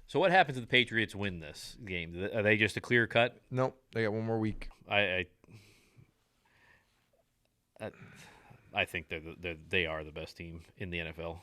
So what happens if the Patriots win this game? Are they just a clear cut? Nope, they got one more week. I think they are the best team in the NFL.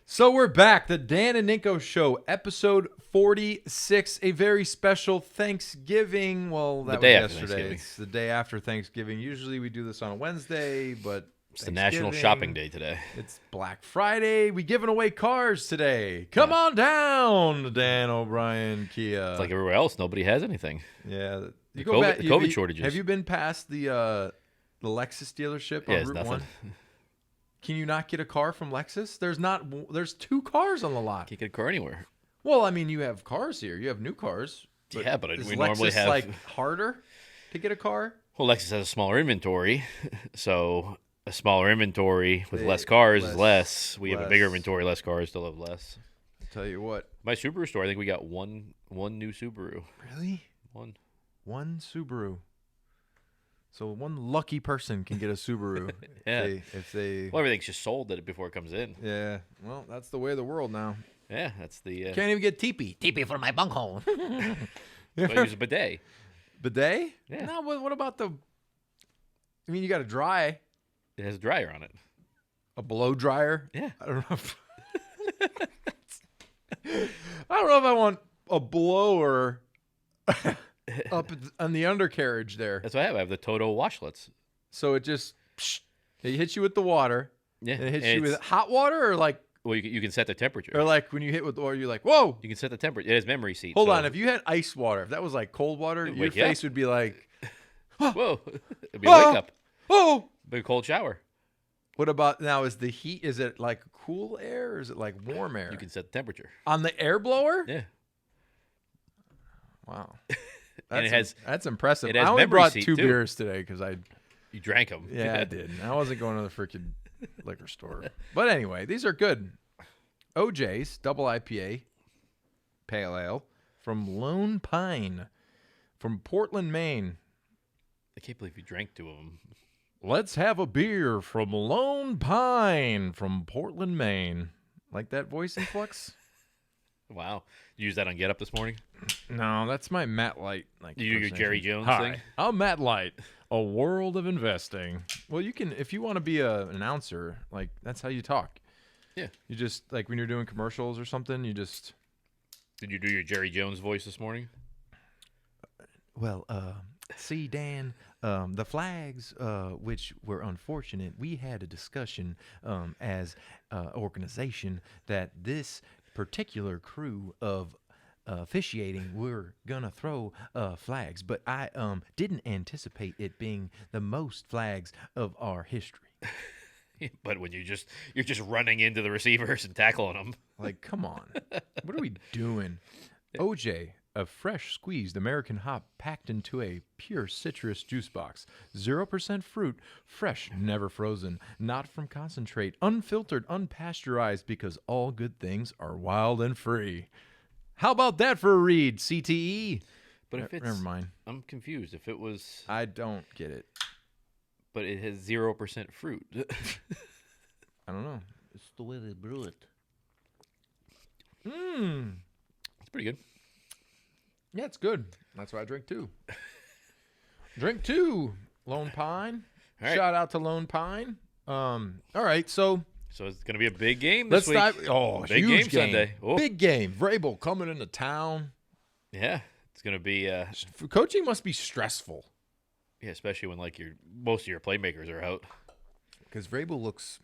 So we're back, the Dan and Ninko Show, episode 46, a very special Thanksgiving. Well, that was yesterday. It's the day after Thanksgiving. Usually we do this on a Wednesday, but it's the National Shopping Day today. It's Black Friday. We giving away cars today. Come on down to Dan O'Brien Kia. It's like everywhere else, nobody has anything. Yeah. The COVID shortages. Have you been past the Lexus dealership on Route 1? Can you not get a car from Lexus? There's 2 cars on the lot. Can't get a car anywhere. Well, I mean, you have cars here. You have new cars. But but is we Lexus normally have like harder to get a car. Well, Lexus has a smaller inventory, so a smaller inventory with less cars is less. We have a bigger inventory, less cars, still have less. I'll tell you what. My Subaru store, I think we got one new Subaru. Really? One Subaru. So one lucky person can get a Subaru. Yeah. If they Well, everything's just sold before it comes in. Yeah. Well, that's the way of the world now. Yeah, that's the... Can't even get teepee. Teepee for my bunghole. I use a bidet. Bidet? Yeah. No, what about the... I mean, you got a dry. It has a dryer on it. A blow dryer? Yeah. I don't know if I want a blower up on the undercarriage there. That's what I have. I have the Toto washlets. So it just... It hits you with the water. Yeah. And it hits you with hot water or like... Well, you can set the temperature. Or like when you hit with water, you're like, whoa. You can set the temperature. It has memory seats. Hold on. If you had ice water, if that was like cold water, your face would be like... Whoa. It'd be a wake up. Oh. Big cold shower. What about now? Is the heat, is it like cool air or is it like warm air? You can set the temperature. On the air blower? Yeah. Wow. That's impressive. It has I only memory brought seat, 2 too. beers today because You drank them. Yeah, I did. I wasn't going to the freaking liquor store. But anyway, these are good. OJ's Double IPA Pale Ale from Lone Pine from Portland, Maine. I can't believe you drank 2 of them. Let's have a beer from Lone Pine from Portland, Maine. Like that voice influx? Wow. You used that on Get Up this morning? No, that's my Matt Light. Like you do your Jerry Jones Hi, thing? I'm Matt Light, a world of investing. Well, you can, if you want to be an announcer, like that's how you talk. Yeah. You just, like when you're doing commercials or something, you just... Did you do your Jerry Jones voice this morning? Well, see, Dan, the flags, which were unfortunate, we had a discussion as an organization that this particular crew of officiating were going to throw flags, but I didn't anticipate it being the most flags of our history. But when you're just running into the receivers and tackling them. Like, come on. What are we doing? OJ, a fresh squeezed American hop packed into a pure citrus juice box. 0% fruit, fresh, never frozen, not from concentrate, unfiltered, unpasteurized, because all good things are wild and free. How about that for a read, CTE? But if it's... Never mind. I'm confused. If it was... I don't get it. But it has 0% fruit. I don't know. It's the way they brew it. It's pretty good. Yeah, it's good. That's why I drink 2. Drink 2, Lone Pine. All right. Shout out to Lone Pine. All right, so it's going to be a big game this week. Big huge game Sunday. Oh. Big game. Vrabel coming into town. Yeah, it's going to be... Coaching must be stressful. Yeah, especially when most of your playmakers are out. Because Vrabel looks...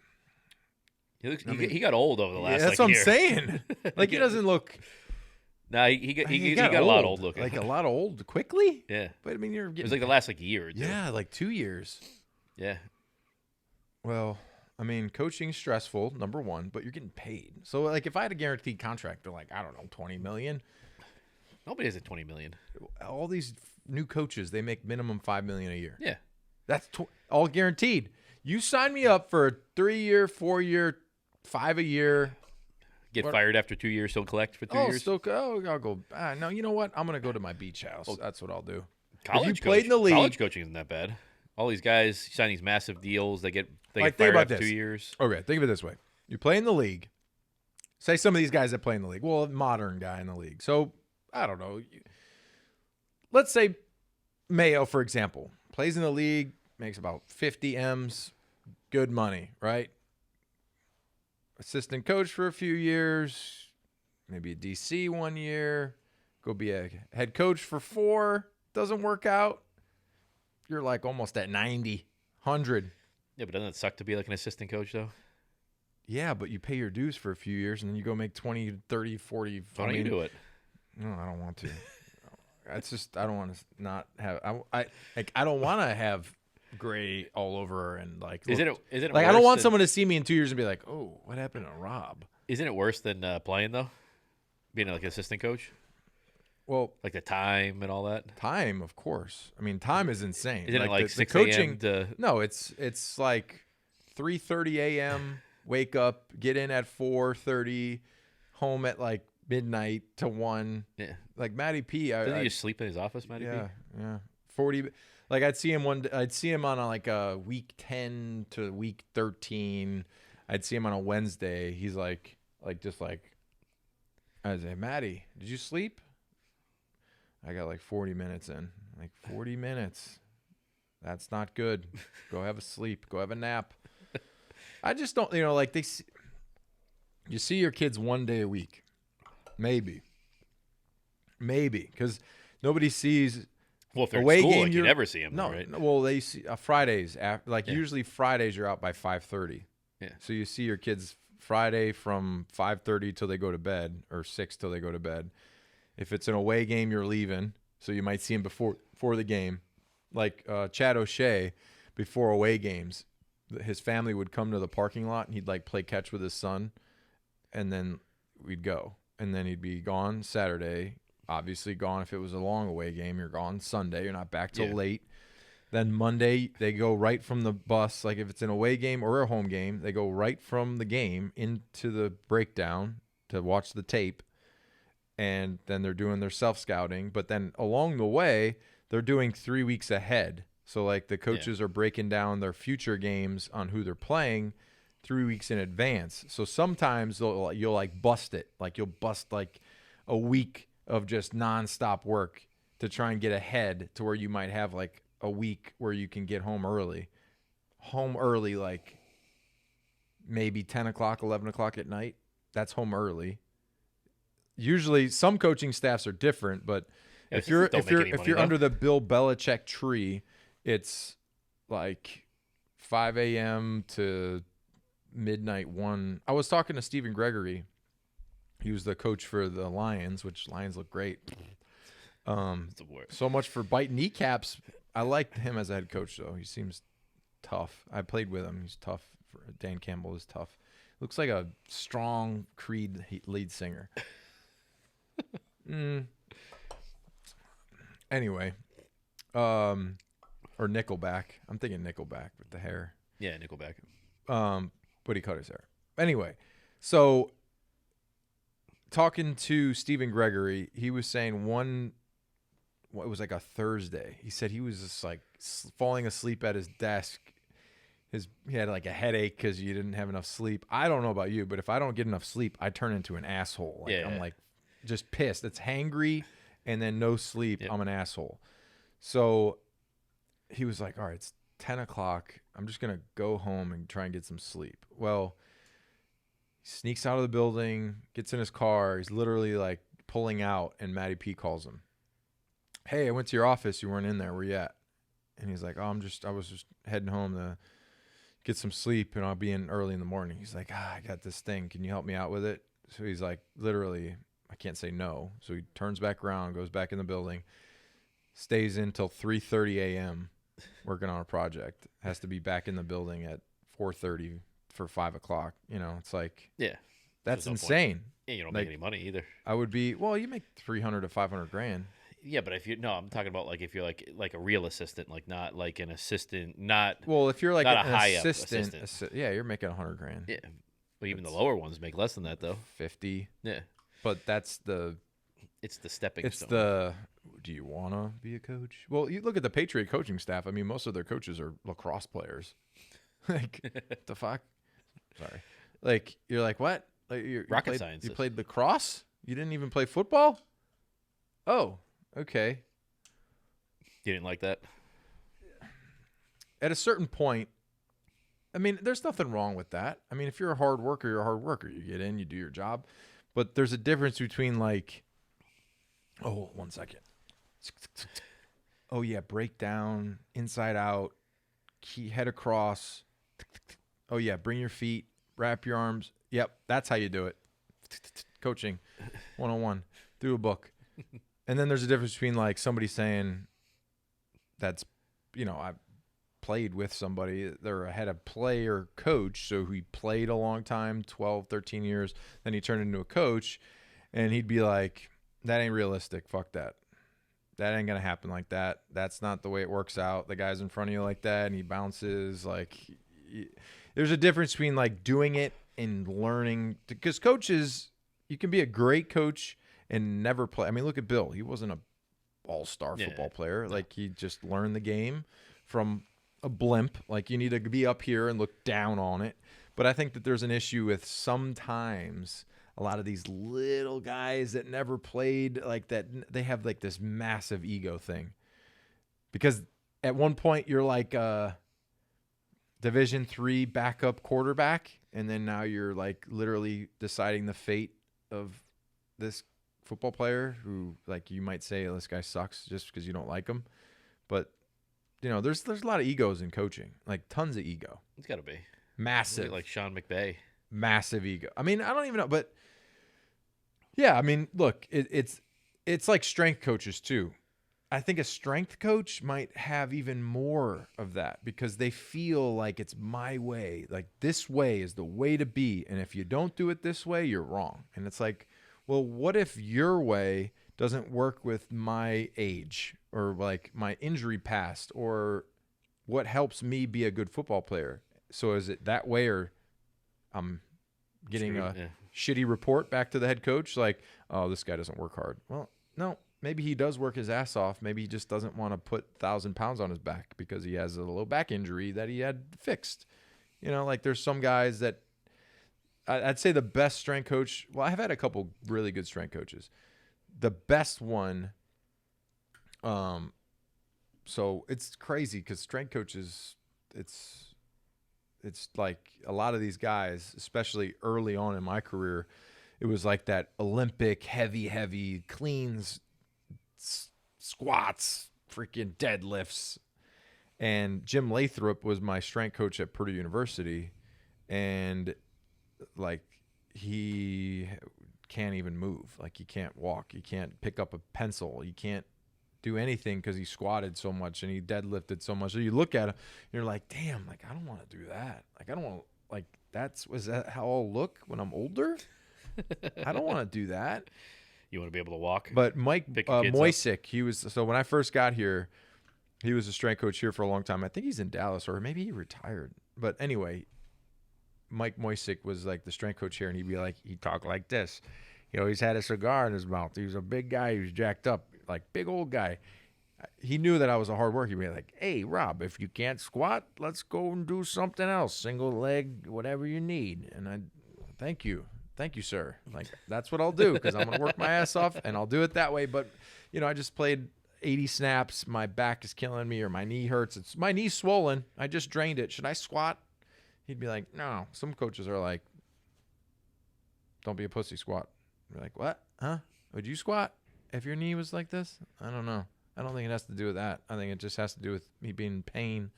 He got old over the last year. That's what I'm year. saying. Like, he doesn't look... No, he got a lot old looking. Like, a lot old quickly? Yeah. But, I mean, you're It getting... was like the last year or 2. Yeah, like 2 years. Yeah. Well, I mean, coaching's stressful, number one, but you're getting paid. So, like, if I had a guaranteed contract, they're like, I don't know, $20 million. Nobody has a $20 million. All these new coaches, they make minimum $5 million a year. Yeah. That's all guaranteed. You sign me up for a 3-year, 4-year, 5 a year. Get fired after 2 years, still collect for 3 years. I'll go. No, you know what? I'm gonna go to my beach house. That's what I'll do. College if you played in the league, college coaching isn't that bad. All these guys sign these massive deals. They get think fired about after this. 2 years. Okay, think of it this way: you play in the league. Say some of these guys that play in the league. Well, a modern guy in the league. So I don't know. Let's say Mayo, for example, plays in the league, makes about 50 M's, good money, right? Assistant coach for a few years, maybe a DC 1 year, go be a head coach for 4, doesn't work out. You're like almost at 90, 100. Yeah, but doesn't it suck to be like an assistant coach, though? Yeah, but you pay your dues for a few years and then you go make 20, 30, 40. Why don't you do it? No, I don't want to. It's just I don't want to not have. I don't want to have gray all over and like. Is it like I don't want someone to see me in 2 years and be like, oh, what happened to Rob? Isn't it worse than playing though? Being like an assistant coach. Well, like the time and all that. Time, of course. I mean, time is insane. Isn't it like the 6 coaching? a.m. to? No, it's like 3:30 a.m. Wake up, get in at 4:30, home at like midnight to 1. Yeah. Like Matty P. Doesn't he just sleep in his office, Matty P? Yeah. 40. Like I'd see him on like a week 10 to week 13. I'd see him on a Wednesday. He's like just like, I say, Matty, did you sleep? I got like 40 minutes in. Like 40 minutes. That's not good. Go have a sleep. Go have a nap. I just don't, like you see your kids 1 day a week. Maybe, because nobody sees. Well, if they're away in school, game, like, you never see them. No, right? Well, they see Fridays. Usually Fridays you're out by 5:30. Yeah. So you see your kids Friday from 5:30 till they go to bed, or 6 till they go to bed. If it's an away game, you're leaving, so you might see them before the game. Like Chad O'Shea, before away games, his family would come to the parking lot and he'd like play catch with his son, and then we'd go. And then he'd be gone Saturday, obviously gone if it was a long away game. You're gone Sunday. You're not back till late. Then Monday, they go right from the bus. Like if it's an away game or a home game, they go right from the game into the breakdown to watch the tape. And then they're doing their self-scouting. But then along the way, they're doing 3 weeks ahead. So like the coaches are breaking down their future games on who they're playing 3 weeks in advance. So sometimes you'll like bust it. Like you'll bust like a week of just nonstop work to try and get ahead to where you might have like a week where you can get home early. Like maybe 10 o'clock, 11 o'clock at night. That's home early. Usually some coaching staffs are different, but if you're under the Bill Belichick tree, it's like 5 a.m. to midnight 1. I was talking to Stephen Gregory. He was the coach for the Lions, which Lions look great. So much for biting kneecaps. I liked him as a head coach, though. He seems tough. I played with him. He's tough. Dan Campbell is tough. Looks like a strong Creed lead singer. Anyway, or Nickelback. I'm thinking Nickelback with the hair. Yeah, Nickelback. But he cut his hair. Anyway, so talking to Stephen Gregory, he was saying it was like a Thursday. He said he was just like falling asleep at his desk. He had like a headache because you didn't have enough sleep. I don't know about you, but if I don't get enough sleep, I turn into an asshole. Like, I'm like just pissed. It's hangry and then no sleep. Yep. I'm an asshole. So he was like, all right, it's 10 o'clock. I'm just going to go home and try and get some sleep. Well, he sneaks out of the building, gets in his car. He's literally like pulling out, and Matty P calls him. Hey, I went to your office. You weren't in there. Where you at? And he's like, I was just heading home to get some sleep, and I'll be in early in the morning. He's like, I got this thing. Can you help me out with it? So he's like, literally, I can't say no. So he turns back around, goes back in the building, stays in till 3:30 a.m. working on a project has to be back in the building at 4:30 for 5 o'clock. It's like Yeah. that's There's no point. insane. Yeah, you don't Like, make any money either. I would be you make 300 to 500 grand. Yeah, but I'm talking about like if you're like a real assistant, like not like an assistant, not Well, if you're like not an a high-up assistant, assistant. yeah, you're making 100 grand. yeah. But even the lower ones make less than that though. 50. Yeah, But that's the it's the stepping it's stone. do you want to be a coach? Well, you look at the Patriot coaching staff. I mean, most of their coaches are lacrosse players. Like, the fuck? Sorry. Like, you're like, what? Like, Rocket science. You played lacrosse? You didn't even play football? Oh, okay. You didn't like that? At a certain point, I mean, there's nothing wrong with that. I mean, if you're a hard worker, you're a hard worker. You get in, you do your job. But there's a difference between like, oh, 1 second. Oh, yeah, break down, inside out, head across. Oh, yeah, bring your feet, wrap your arms. Yep, that's how you do it. Coaching 101 through a book. And then there's a difference between like somebody saying that's, I played with somebody. They're a head of player coach. So he played a long time, 12, 13 years. Then he turned into a coach and he'd be like, that ain't realistic. Fuck that. That ain't going to happen like that. That's not the way it works out. The guy's in front of you like that and he bounces. Like, there's a difference between like doing it and learning. Because coaches, you can be a great coach and never play. I mean, look at Bill. He wasn't a all-star football player. No. Like, he just learned the game from a blimp. Like, you need to be up here and look down on it. But I think that there's an issue with sometimes a lot of these little guys that never played like that. They have like this massive ego thing. Because at one point you're like a Division III backup quarterback. And then now you're like literally deciding the fate of this football player who, like, you might say, oh, this guy sucks just because you don't like him. But, there's a lot of egos in coaching, like tons of ego. It's got to be. Massive. Like Sean McVay. Massive ego. I mean, I don't even know, but yeah, I mean, look, it's like strength coaches too. I think a strength coach might have even more of that because they feel like it's my way. Like, this way is the way to be. And if you don't do it this way, you're wrong. And it's like, well, what if your way doesn't work with my age or like my injury past or what helps me be a good football player? So is it that way, or I'm getting a shitty report back to the head coach like, oh, this guy doesn't work hard? Well, no. Maybe he does work his ass off. Maybe he just doesn't want to put 1,000 pounds on his back because he has a low back injury that he had fixed. Like there's some guys that I'd say the best strength coach. Well, I've had a couple really good strength coaches. The best one. So it's crazy because strength coaches, it's like a lot of these guys, especially early on in my career, it was like that Olympic heavy cleans, squats, freaking deadlifts. And Jim Lathrop was my strength coach at Purdue University. And like, he can't even move. Like, he can't walk. He can't pick up a pencil. He can't do anything because he squatted so much and he deadlifted so much. So you look at him, you're like, damn, like, I don't want to do that. Like, I don't want to, like, was that how I'll look when I'm older? I don't want to do that. You want to be able to walk? But Mike Moisick, he was, so when I first got here, he was a strength coach here for a long time. I think he's in Dallas, or maybe he retired. But anyway, Mike Moisick was like the strength coach here, and he'd talk like this. He always had a cigar in his mouth. He was a big guy. He was jacked up, like big old guy. He knew that I was a hard worker. He'd be like, hey, Rob, if you can't squat, let's go and do something else. Single leg, whatever you need. And thank you. Thank you, sir. Like, that's what I'll do because I'm going to work my ass off, and I'll do it that way. But, I just played 80 snaps. My back is killing me, or my knee hurts. My knee's swollen. I just drained it. Should I squat? He'd be like, no. Some coaches are like, don't be a pussy, squat. You're like, what? Huh? Would you squat if your knee was like this? I don't know. I don't think it has to do with that. I think it just has to do with me being in pain.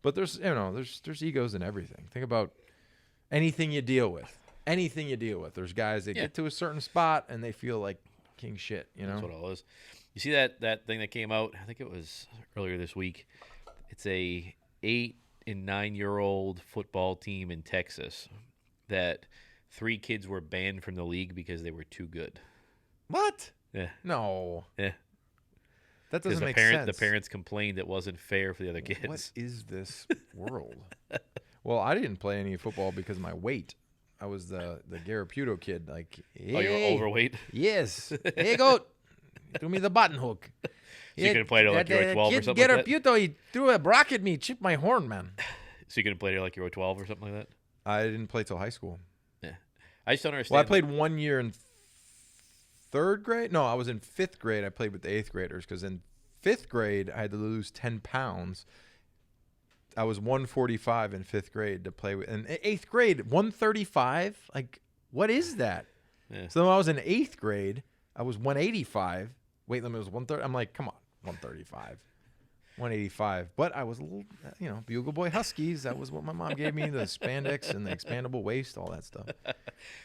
But there's egos in everything. Think about anything you deal with. Anything you deal with. There's guys that get to a certain spot and they feel like king shit, That's what it is. You see that thing that came out, I think it was earlier this week, It's a 8 and 9-year-old football team in Texas that 3 kids were banned from the league because they were too good. What? Yeah. No. Yeah. That doesn't make sense. sense. The parents complained it wasn't fair for the other kids. What is this world? Well, I didn't play any football because of my weight. I was the Garoppolo kid. Like, hey, Oh, you were overweight? Yes. Hey, goat. Threw me the button hook. So you couldn't play it like you were 12 or something like that? Garoppolo, he threw a rock at me, chipped my horn, man. So you couldn't play it like you were 12 or something like that? I didn't play till high school. Yeah. I just don't understand. Well, I played 1 year in 3rd grade. No, I was in 5th grade. I played with the 8th graders because in 5th grade, I had to lose 10 pounds. I was 145 in 5th grade to play with. In 8th grade, 135? Like, what is that? Yeah. So when I was in 8th grade, I was 185. Weight limit was 130. I'm like, come on, 135. 185. But I was a little, Bugle Boy Huskies. That was what my mom gave me, the spandex and the expandable waist, all that stuff.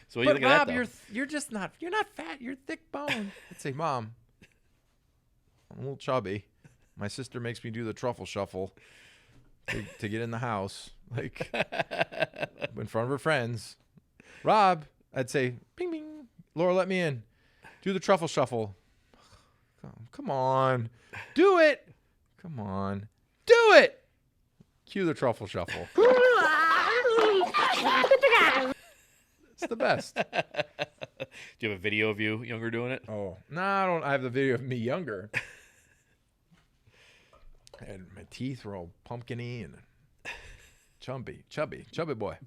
So what do you But think of Rob, that, though? you're just not, you're not fat. You're thick boned. I'd say, Mom, I'm a little chubby. My sister makes me do the truffle shuffle to get in the house, like in front of her friends. Rob, I'd say, ping, ping. Laura, let me in. Do the truffle shuffle. Come on. Do it. Come on. Do it. Cue the truffle shuffle. It's the best. Do you have a video of you younger doing it? Oh, no, I don't. I have the video of me younger. And my teeth were all pumpkin-y and chubby boy.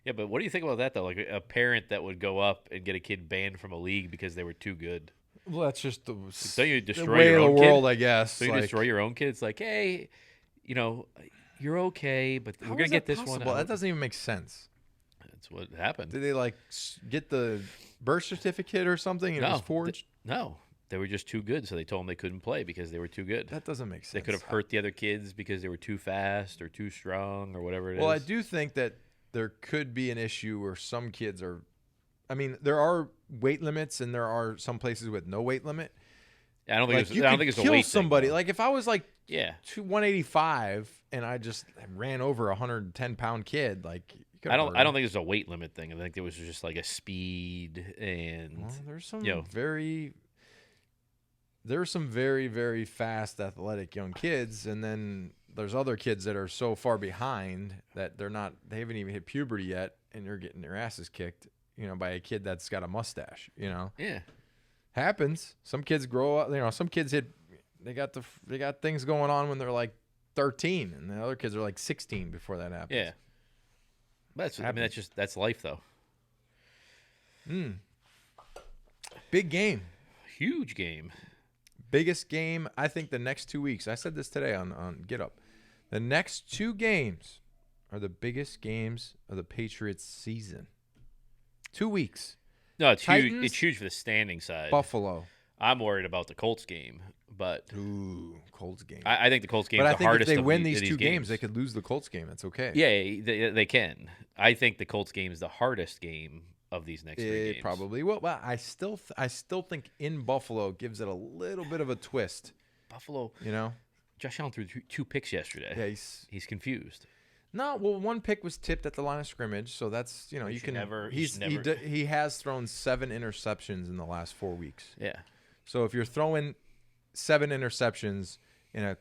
Yeah, but what do you think about that, though? Like a parent that would go up and get a kid banned from a league because they were too good. Well, that's just the Don't you destroy way your of own the world, kid? I guess. So you destroy your own kids? Like, hey, you're okay, but we're going to get this one out. That doesn't even make sense. That's what happened. Did they, get the birth certificate or something and it was forged? No. They were just too good, so they told them they couldn't play because they were too good. That doesn't make sense. They could have hurt the other kids because they were too fast or too strong or whatever it is. Well, I do think that there could be an issue where some kids are – I mean, there are weight limits and there are some places with no weight limit. I don't think it's a weight kill somebody. thing. Like if I was like yeah, 185 and I just ran over a 110-pound kid, like I don't think it's a weight limit thing. I think it was just like a speed and there's some very, very fast, athletic young kids, and then there's other kids that are so far behind that they haven't even hit puberty yet, and they're getting their asses kicked, by a kid that's got a mustache, Yeah. Happens. Some kids grow up, some kids they got things going on when they're like 13, and the other kids are like 16 before that happens. Yeah. But that's life though. Big game. Huge game. Biggest game, I think, the next 2 weeks. I said this today on Get Up. The next 2 games are the biggest games of the Patriots season. 2 weeks. No, it's Titans, huge. It's huge for the standing side. Buffalo. I'm worried about the Colts game, but Colts game. I think the Colts game is but the hardest. But I think if they win of these 2 games, games, they could lose the Colts game. That's okay. Yeah, they can. I think the Colts game is the hardest game of these next 3 games. Probably. Well, I still think in Buffalo gives it a little bit of a twist. Buffalo. Josh Allen threw 2 picks yesterday. Yeah, he's confused. No, well, 1 pick was tipped at the line of scrimmage, so that's he has thrown 7 interceptions in the last 4 weeks. Yeah. So if you're throwing 7 interceptions in a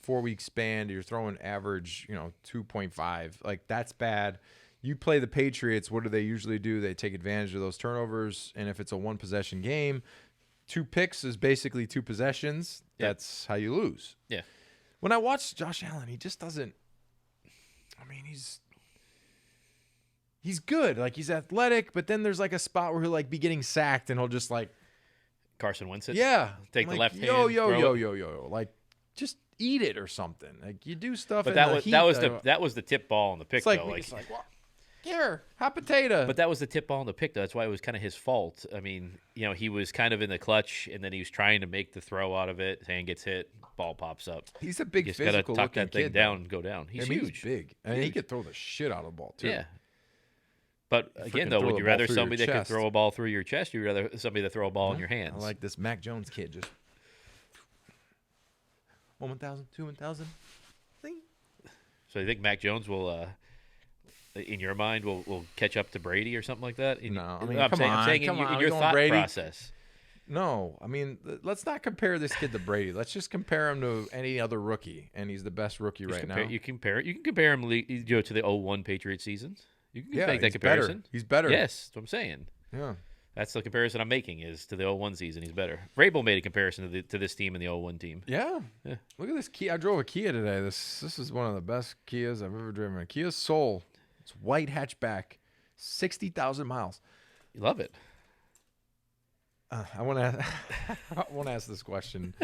4-week span, you're throwing average, 2.5. Like that's bad. You play the Patriots, what do they usually do? They take advantage of those turnovers, and if it's a 1-possession game, 2 picks is basically 2 possessions. Yep. That's how you lose. Yeah. When I watch Josh Allen, he just doesn't. I mean, he's good. Like he's athletic, but then there's like a spot where he'll like be getting sacked, and he'll just like Carson Wentz it. Yeah. Take the left hand. Yo. Like just eat it or something. Like you do stuff. But in that the was heat, that was the tip ball on the pick it's like, though. It's like what? Here, hot potato. But that was the tip ball on the pick though. That's why it was kind of his fault. I mean, he was kind of in the clutch, and then he was trying to make the throw out of it. His hand gets hit, ball pops up. He's a big just physical gotta tuck that thing kid, down and go down. He's huge. He's big. And he could throw the shit out of the ball too. Yeah. But again, though, would you rather somebody that could throw a ball through your chest, or you'd rather somebody that throw a ball in your hands? I like this Mac Jones kid. Just 1,000, 2,000. So you think Mac Jones will, in your mind, will catch up to Brady or something like that? No, I mean, I'm saying in we your going thought Brady? process. No, I mean, let's not compare this kid to Brady. Let's just compare him to any other rookie, and he's the best rookie right now. You can compare him to the 0-1 Patriots seasons. You can make that he's comparison. Better. He's better. Yes, that's what I'm saying. Yeah. That's the comparison I'm making is to the 0-1 season. He's better. Vrabel made a comparison to this team and the 0-1 team. Yeah. Yeah. Look at this Kia. I drove a Kia today. This is one of the best Kias I've ever driven. A Kia Soul. It's white hatchback, 60,000 miles. You love it. I want to ask this question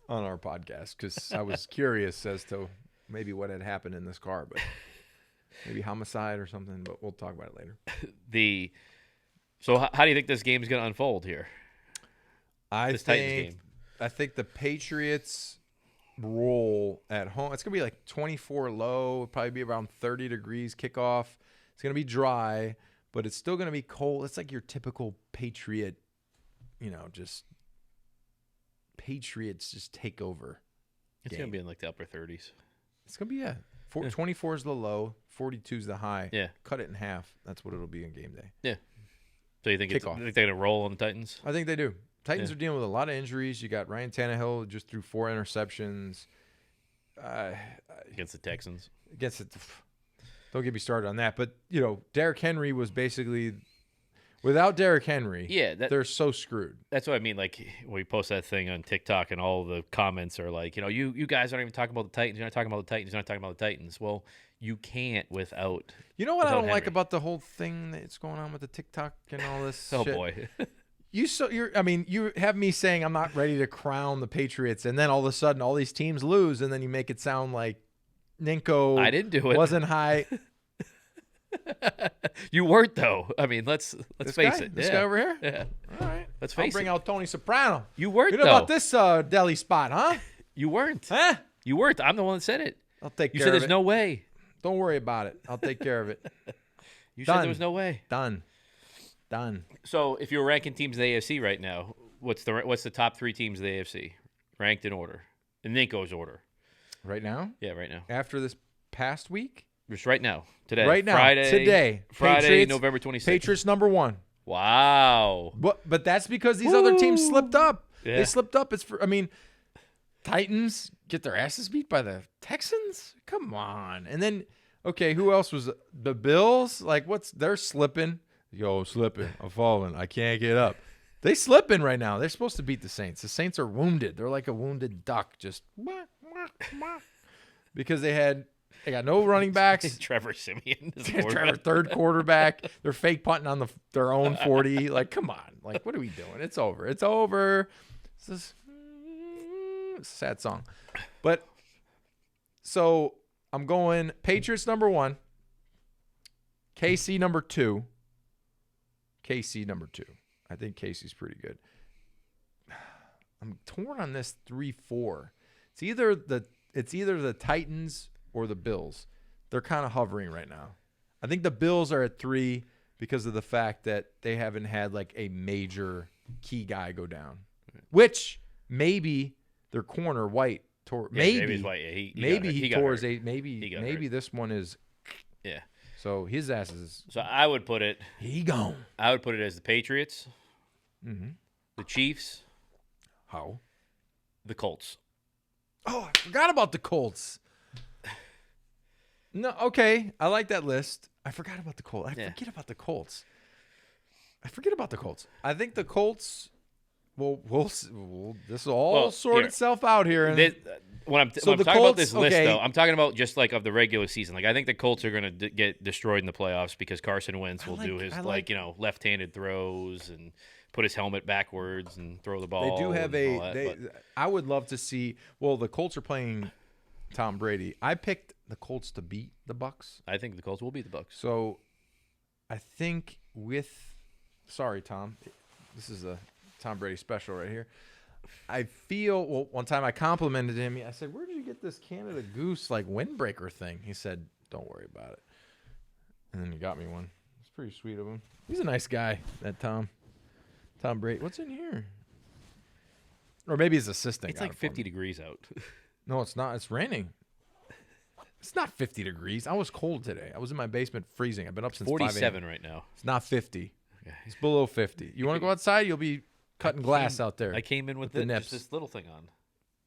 on our podcast because I was curious as to maybe what had happened in this car, but maybe homicide or something. But we'll talk about it later. So how do you think this game is going to unfold here? Titans game. I think the Patriots roll at home. It's going to be like 24 low. It'll probably be around 30 degrees kickoff. It's going to be dry, but it's still going to be cold. It's like your typical Patriot, just Patriots just take over. It's going to be in like the upper 30s. It's going to be, 24 is the low, 42 is the high. Yeah. Cut it in half. That's what it'll be in game day. Yeah. So you think they're going to roll on the Titans? I think they do. Titans are dealing with a lot of injuries. You got Ryan Tannehill just threw 4 interceptions. Against the Texans. Don't get me started on that. But, Derrick Henry was basically without Derrick Henry, they're so screwed. That's what I mean. Like, we post that thing on TikTok and all the comments are like, you guys aren't even talking about the Titans. You're not talking about the Titans. You're not talking about the Titans. Well, you can't without. You know what I don't Henry. like about the whole thing that's going on with the TikTok and all this Oh, shit? boy. You have me saying I'm not ready to crown the Patriots, and then all of a sudden all these teams lose, and then you make it sound like Ninko I didn't do it. Wasn't high. You weren't though. I mean, let's face it. This guy over here? Yeah. All right. Let's face I'll bring it. out Tony Soprano. You weren't You know though. about this deli spot, huh? You weren't. Huh? You weren't. I'm the one that said it. I'll take You care said of there's it. no way. Don't worry about it. I'll take care of it. You Done. said there was no way. Done. So if you're ranking teams in the AFC right now, what's the top 3 teams in the AFC ranked in order? In Ninko's order. Right now? Yeah, right now. After this past week? Just right now. Today. Right now. Friday. Today. Friday, Patriots, November 26th. Patriots number 1. Wow. But that's because these other teams slipped up. Yeah. They slipped up. Titans get their asses beat by the Texans? Come on. And then, okay, who else was the Bills? They're slipping. Yo, slipping. I'm falling. I can't get up. They slipping right now. They're supposed to beat the Saints. The Saints are wounded. They're like a wounded duck, just because they got no running backs. Trevor Siemian is Trevor, third quarterback. They're fake punting on their own 40. Come on. What are we doing? It's over. It's over. It's a sad song. But so I'm going Patriots number 1, KC number 2. KC number 2. I think Casey's pretty good. I'm torn on this 3-4. It's either the Titans or the Bills. They're kind of hovering right now. I think the Bills are at 3 because of the fact that they haven't had a major key guy go down. Which maybe their corner White tore. Maybe he's White. He tore his hurt. maybe this one is. Yeah. So his ass is. So I would put it. He gone. I would put it as the Patriots, the Chiefs, How? the Colts. Oh, I forgot about the Colts. No, okay. I like that list. I forgot about the Colts. I forget about the Colts. I think the Colts. Well, this will all sort itself out here. And When I'm talking about this list, though, I'm talking about just of the regular season. I think the Colts are going to get destroyed in the playoffs because Carson Wentz will do his left-handed throws and put his helmet backwards and throw the ball. They do have I would love to see. Well, the Colts are playing Tom Brady. I picked the Colts to beat the Bucs. I think the Colts will beat the Bucs. So, I think sorry, Tom. This is a Tom Brady special right here. I feel, one time I complimented him. I said, where did you get this Canada Goose windbreaker thing? He said, don't worry about it. And then he got me one. It's pretty sweet of him. He's a nice guy, that Tom Brady. What's in here? Or maybe his assistant. It's 50 degrees out. No, it's not. It's raining. It's not 50 degrees. I was cold today. I was in my basement freezing. I've been up since 47 right now. It's not 50. Okay. It's below 50. You want to go outside? You'll be cutting glass out there. I came in with just this little thing on.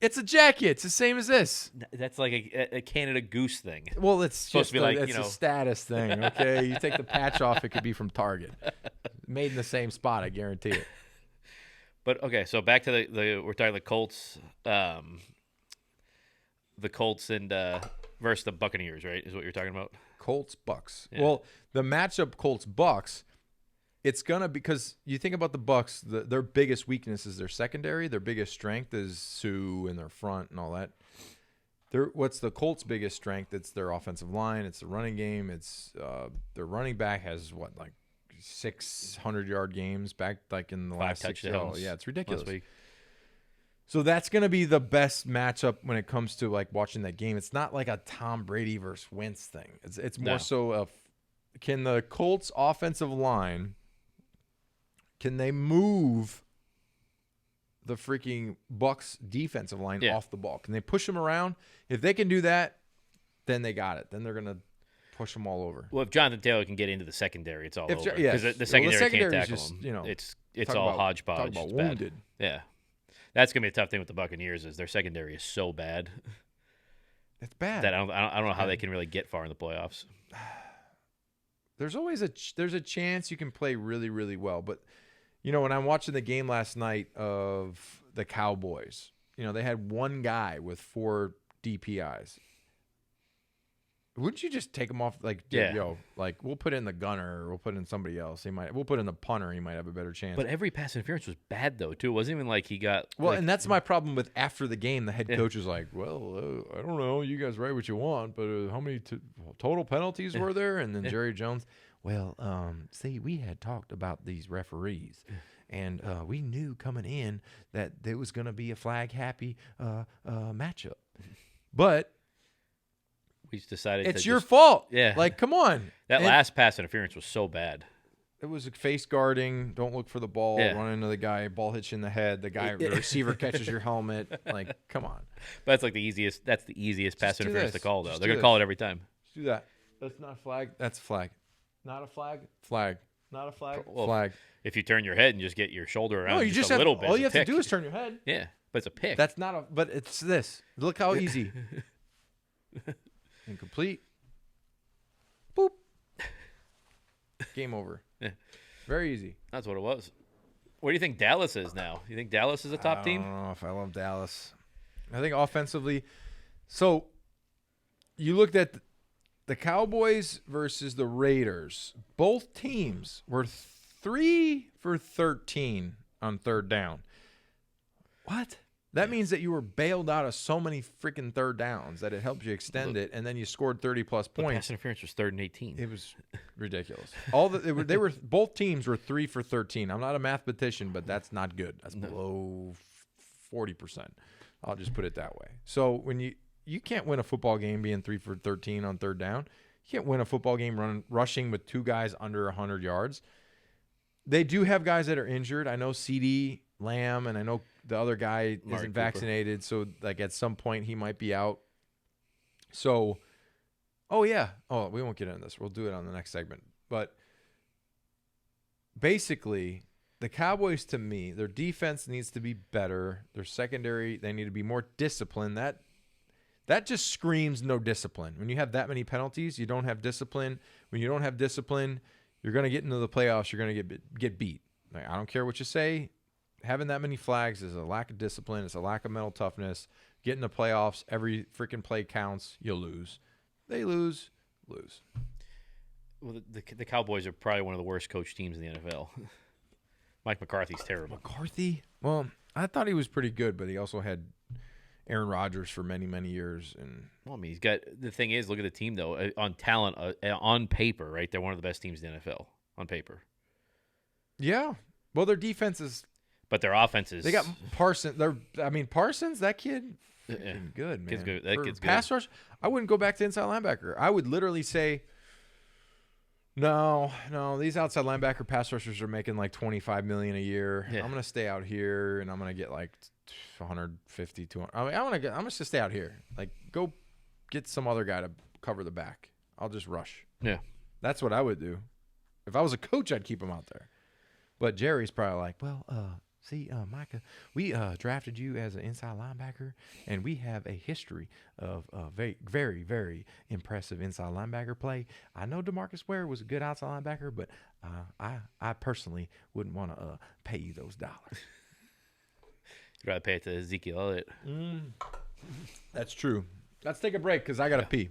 It's a jacket. It's the same as this. That's like a Canada Goose thing. Well, it's supposed to be like, it's a status thing, okay? You take the patch off, it could be from Target. Made in the same spot, I guarantee it. But, okay, so back to we're talking the Colts. The Colts and versus the Buccaneers, right, is what you're talking about? Colts, Bucks. Yeah. Well, the matchup Colts, Bucks, it's going to, because you think about the Bucks, their biggest weakness is their secondary. Their biggest strength is Sue in their front and all that. What's the Colts' biggest strength? It's their offensive line. It's the running game. It's their running back has, 600-yard games back in the last 6 years. Oh, yeah, it's ridiculous. So that's going to be the best matchup when it comes to watching that game. It's not like a Tom Brady versus Wentz thing. It's more so of, can the Colts offensive line, can they move the freaking Bucks defensive line off the ball? Can they push them around? If they can do that, then they got it. Then they're going to push them all over. Well, if Jonathan Taylor can get into the secondary, it's all over. Because the secondary can't tackle him. It's all hodgepodge. Talk about wounded. Yeah. That's going to be a tough thing with the Buccaneers is their secondary is so bad. It's bad. That I don't know how they can really get far in the playoffs. There's always there's a chance you can play really, really well. But, when I'm watching the game last night of the Cowboys, they had one guy with 4 DPIs. Wouldn't you just take him off? We'll put in the gunner or we'll put in somebody else. We'll put in the punter. He might have a better chance. But every pass interference was bad, though, too. It wasn't even like he got... Well, and that's my problem with after the game. The head coach was like, I don't know. You guys write what you want, but how many total penalties were there? And then Jerry Jones, see, we had talked about these referees. And we knew coming in that there was going to be a flag-happy matchup. But... we just decided it's your fault. Yeah. Come on. That last pass interference was so bad. It was face guarding, don't look for the ball, run into the guy, ball hits you in the head, the receiver catches your helmet. Come on. But that's the easiest pass interference to call, though. They're going to call it every time. Just do that. That's not a flag. That's a flag. Not a flag. Flag. Not a flag. Well, flag. If you turn your head and just get your shoulder around just a little bit, all you have to do is turn your head. Yeah, but it's a pick. That's not a, but it's this. Look how easy. Incomplete. Boop. Game over. Yeah. Very easy. That's what it was. What do you think Dallas is now? You think Dallas is a top team? I don't know if I love Dallas. I think offensively. So you looked at the Cowboys versus the Raiders. Both teams were 3 for 13 on third down. What? That means that you were bailed out of so many freaking third downs that it helped you extend it, and then you scored 30+ points. Pass interference was 3rd and 18. It was ridiculous. Both teams were 3 for 13. I'm not a mathematician, but that's not good. That's below 40%. I'll just put it that way. So when you can't win a football game being 3 for 13 on third down. You can't win a football game rushing with 2 guys under 100 yards. They do have guys that are injured. I know CeeDee Lamb, and I know the other guy isn't vaccinated, so at some point he might be out. So, we won't get into this. We'll do it on the next segment. But basically, the Cowboys, to me, their defense needs to be better. Their secondary, they need to be more disciplined. That just screams no discipline. When you have that many penalties, you don't have discipline. When you don't have discipline, you're going to get into the playoffs. You're going to get beat. I don't care what you say. Having that many flags is a lack of discipline. It's a lack of mental toughness. Get in the playoffs. Every freaking play counts. You'll lose. They lose. Well, the Cowboys are probably one of the worst coach teams in the NFL. Mike McCarthy's terrible. McCarthy? Well, I thought he was pretty good, but he also had Aaron Rodgers for many, many years. He's got – the thing is, look at the team, though. On talent, on paper, right, they're one of the best teams in the NFL on paper. Yeah. Well, their defense is – but their offense is – they got Parsons. Parsons, that kid good, man. Kid's good. That kid's good. Pass rush, I wouldn't go back to inside linebacker. I would literally say, no, these outside linebacker pass rushers are making $25 million a year. Yeah. I'm going to stay out here, and I'm going to get 150, 200. I'm going to stay out here. Go get some other guy to cover the back. I'll just rush. Yeah. That's what I would do. If I was a coach, I'd keep him out there. But Jerry's probably like, well, see, Micah, we drafted you as an inside linebacker, and we have a history of very, very, very impressive inside linebacker play. I know DeMarcus Ware was a good outside linebacker, but I personally wouldn't want to pay you those dollars. You'd rather pay it to Ezekiel Elliott. That's true. Let's take a break because I got to pee.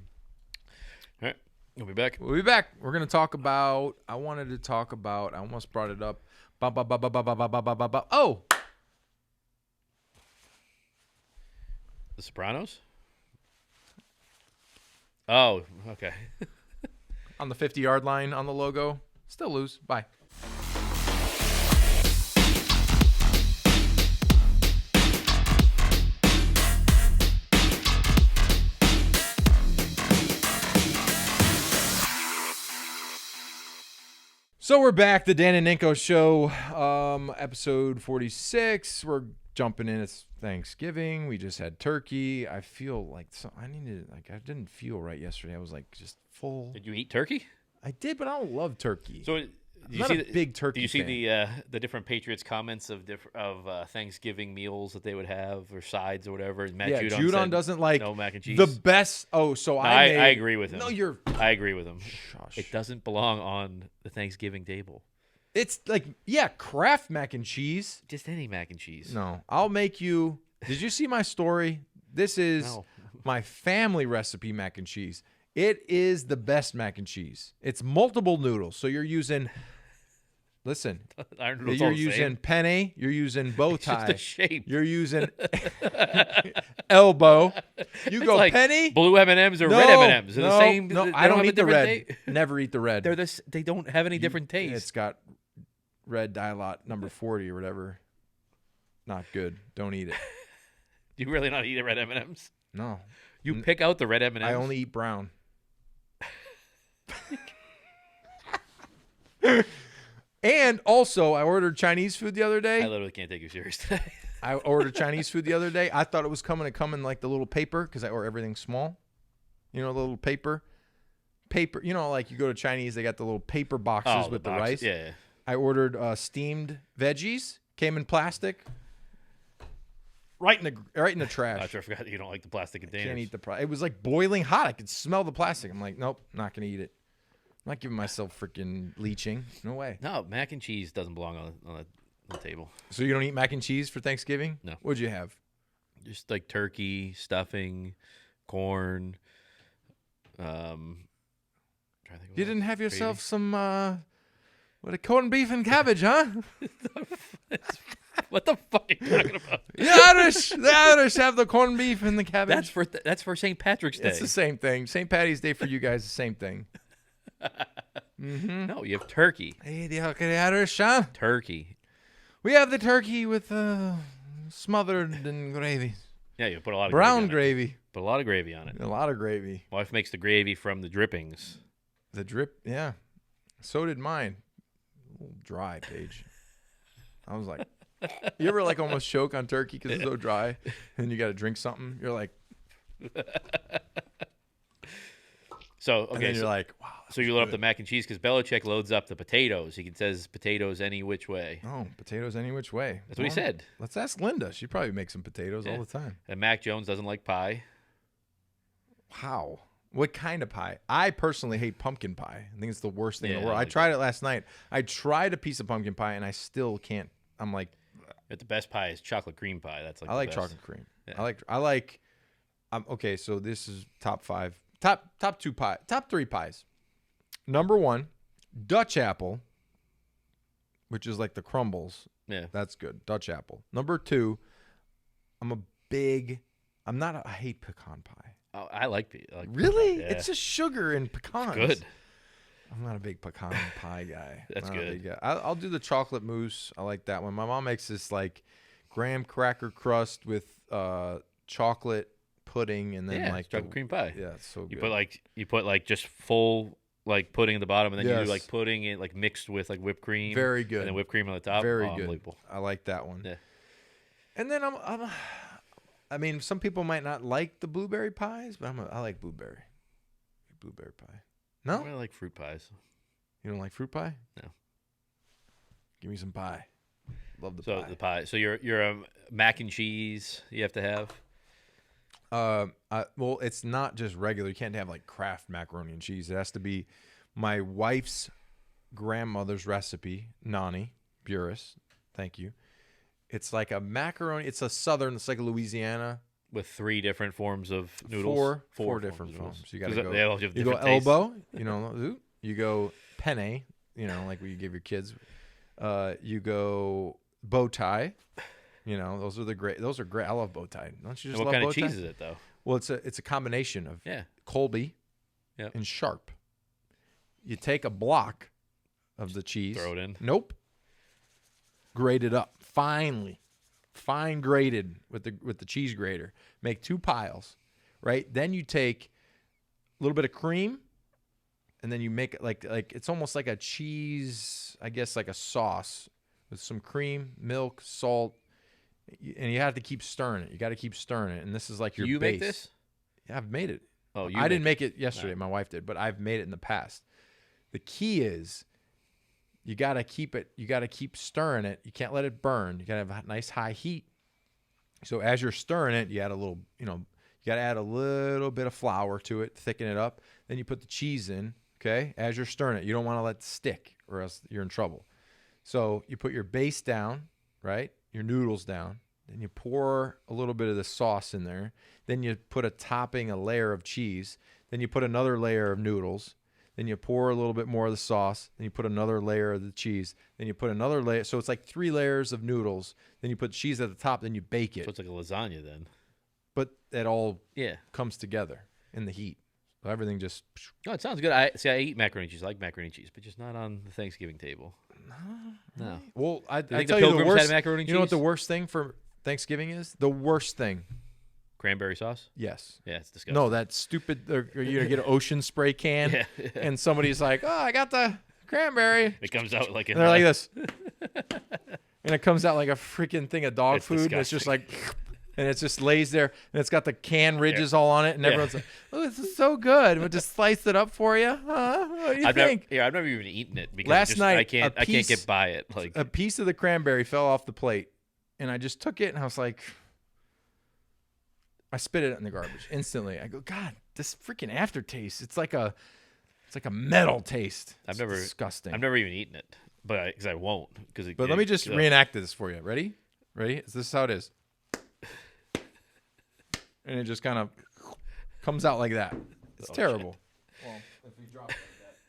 All right. We'll be back. We'll be back. We're going to talk about, I almost brought it up. Oh! The Sopranos? Oh, okay. On the 50-yard line on the logo. Still lose. Bye. So we're back, the Dan and Ninko Show, episode 46. We're jumping in. It's Thanksgiving. We just had turkey. I feel like I didn't feel right yesterday. I was like just full. Did you eat turkey? I did, but I don't love turkey. So I'm not a big turkey fan. Did you see the different Patriots comments of Thanksgiving meals that they would have or sides or whatever? And Matt Judon doesn't like no mac and cheese. The best. Oh, so I agree with him. No, I agree with him. Shush. It doesn't belong on the Thanksgiving table. It's like, Kraft mac and cheese. Just any mac and cheese. No, I'll make you. Did you see my story? This is my family recipe mac and cheese. It is the best mac and cheese. It's multiple noodles. So you're using, listen, you're using penne. You're using bow tie. It's just a shape. You're using elbow. You go like penny. Blue M&Ms or red M&Ms. They're the same. No, I don't eat the red. Never eat the red. They don't have any different taste. It's got red dye lot number 40 or whatever. Not good. Don't eat it. Do you really not eat the red M&Ms? No. You pick out the red M&Ms? I only eat brown. And also, I ordered Chinese food the other day. I literally can't take you serious today. I ordered Chinese food the other day. I thought it was come in like the little paper because I order everything small. You know, the little paper. You know, like you go to Chinese, they got the little paper boxes with the rice. Yeah. I ordered steamed veggies. Came in plastic. Right in the trash. I forgot that you don't like the plastic containers. Can't eat the. It was like boiling hot. I could smell the plastic. I'm like, nope, not gonna eat it. I'm not giving myself freaking leeching. No way. No, mac and cheese doesn't belong on the table. So you don't eat mac and cheese for Thanksgiving? No. What'd you have? Just like turkey, stuffing, corn. You didn't have yourself some what a corned beef and cabbage, huh? What the fuck are you talking about? The Irish have the corned beef and the cabbage. That's for St. Patrick's Day. It's the same thing. St. Patty's Day for you guys, the same thing. Mm-hmm. No, you have turkey. Hey, the Irish, huh? Turkey. We have the turkey with smothered in gravy. Yeah, you put a lot of brown gravy. Put a lot of gravy on it. A lot of gravy. Wife makes the gravy from the drippings. The drip, yeah. So did mine. A little dry, Paige. I was like, you ever like almost choke on turkey because it's so dry, and you got to drink something? You're like, so okay, and then you're like, wow. So you load up the mac and cheese because Belichick loads up the potatoes. He says potatoes any which way. Oh, potatoes any which way. That's what he said. Let's ask Linda. She probably makes some potatoes all the time. And Mac Jones doesn't like pie. How? What kind of pie? I personally hate pumpkin pie. I think it's the worst thing in the world. I like tried it last night. I tried a piece of pumpkin pie, and I still can't. I'm like, but the best pie is chocolate cream pie. That's like I like best. chocolate cream. Yeah. I like. Okay, so this is top 5, top 2 pie, top 3 pies. Number 1, Dutch apple, which is like the crumbles. Yeah, that's good. Dutch apple. Number 2, I hate pecan pie. Oh, I like really? Yeah. It's just sugar and pecans. It's good. I'm not a big pecan pie guy. That's good. I'll do the chocolate mousse. I like that one. My mom makes this like graham cracker crust with chocolate pudding and then like chocolate cream pie. Yeah, it's so good. You put like just full like pudding at the bottom, and then you do like pudding it like mixed with like whipped cream. Very good. And then whipped cream on the top. Very good. Unbelievable. I like that one. Yeah. And then I mean, some people might not like the blueberry pies, but I like blueberry pie. No, I like fruit pies. You don't like fruit pie? No. Give me some pie. Love the pie. So the pie. So you're a mac and cheese. You have to have. Well, it's not just regular. You can't have like Kraft macaroni and cheese. It has to be my wife's grandmother's recipe, Nani Burris. Thank you. It's like a macaroni. It's like a Louisiana. With 3 different forms of noodles. Four different forms. You got to go. They all have You go different tastes. elbow. You go penne. Like what you give your kids. You go bow tie. Those are great. Those are great. I love bow tie. Don't you just love bow tie? What kind of cheese is it though? Well, it's a combination of Colby and Sharp. You take a block of the cheese. Throw it in. Nope. Grate it up fine grated with the cheese grater. Make 2 piles, right? Then you take a little bit of cream, and then you make it like it's almost like a cheese, I guess, like a sauce with some cream, milk, salt, and you have to keep stirring it. You got to keep stirring it, and this is like your base. You make this? Yeah, I've made it. Oh, I didn't make it yesterday. My wife did, but I've made it in the past. The key is you got to keep it. You got to keep stirring it. You can't let it burn. You got to have a nice high heat. So as you're stirring it, you add a little, you got to add a little bit of flour to it, thicken it up. Then you put the cheese in, okay? As you're stirring it, you don't want to let it stick or else you're in trouble. So you put your base down, right? Your noodles down. Then you pour a little bit of the sauce in there. Then you put a layer of cheese. Then you put another layer of noodles. Then you pour a little bit more of the sauce. Then you put another layer of the cheese. Then you put another layer. So it's like 3 layers of noodles. Then you put cheese at the top. Then you bake it. So it's like a lasagna then. But it all comes together in the heat. So everything just... Oh, it sounds good. I eat macaroni and cheese. I like macaroni and cheese, but just not on the Thanksgiving table. No. Well, I think tell the you the Pilgrims worst... had macaroni and You know what cheese? the worst thing for Thanksgiving is? The worst thing. Cranberry sauce? Yes. Yeah, it's disgusting. No, that stupid... you get an Ocean Spray can, and somebody's like, oh, I got the cranberry. It comes out like... And they're like this. And it comes out like a freaking thing of dog food. Disgusting. And it's just like... And it just lays there, and it's got the can ridges all on it, and everyone's like, "Oh, this is so good." We'll just slice it up for you, huh? What do you think? I've never even eaten it because Last night, I can't get by it. Like a piece of the cranberry fell off the plate, and I just took it, and I was like, I spit it in the garbage instantly. I go, God, this freaking aftertaste. It's like a metal taste. It's disgusting. I've never even eaten it, but because I won't. But let me just reenact this for you. Ready? This is how it is. And it just kind of comes out like that. It's terrible. Shit. Well, if you drop it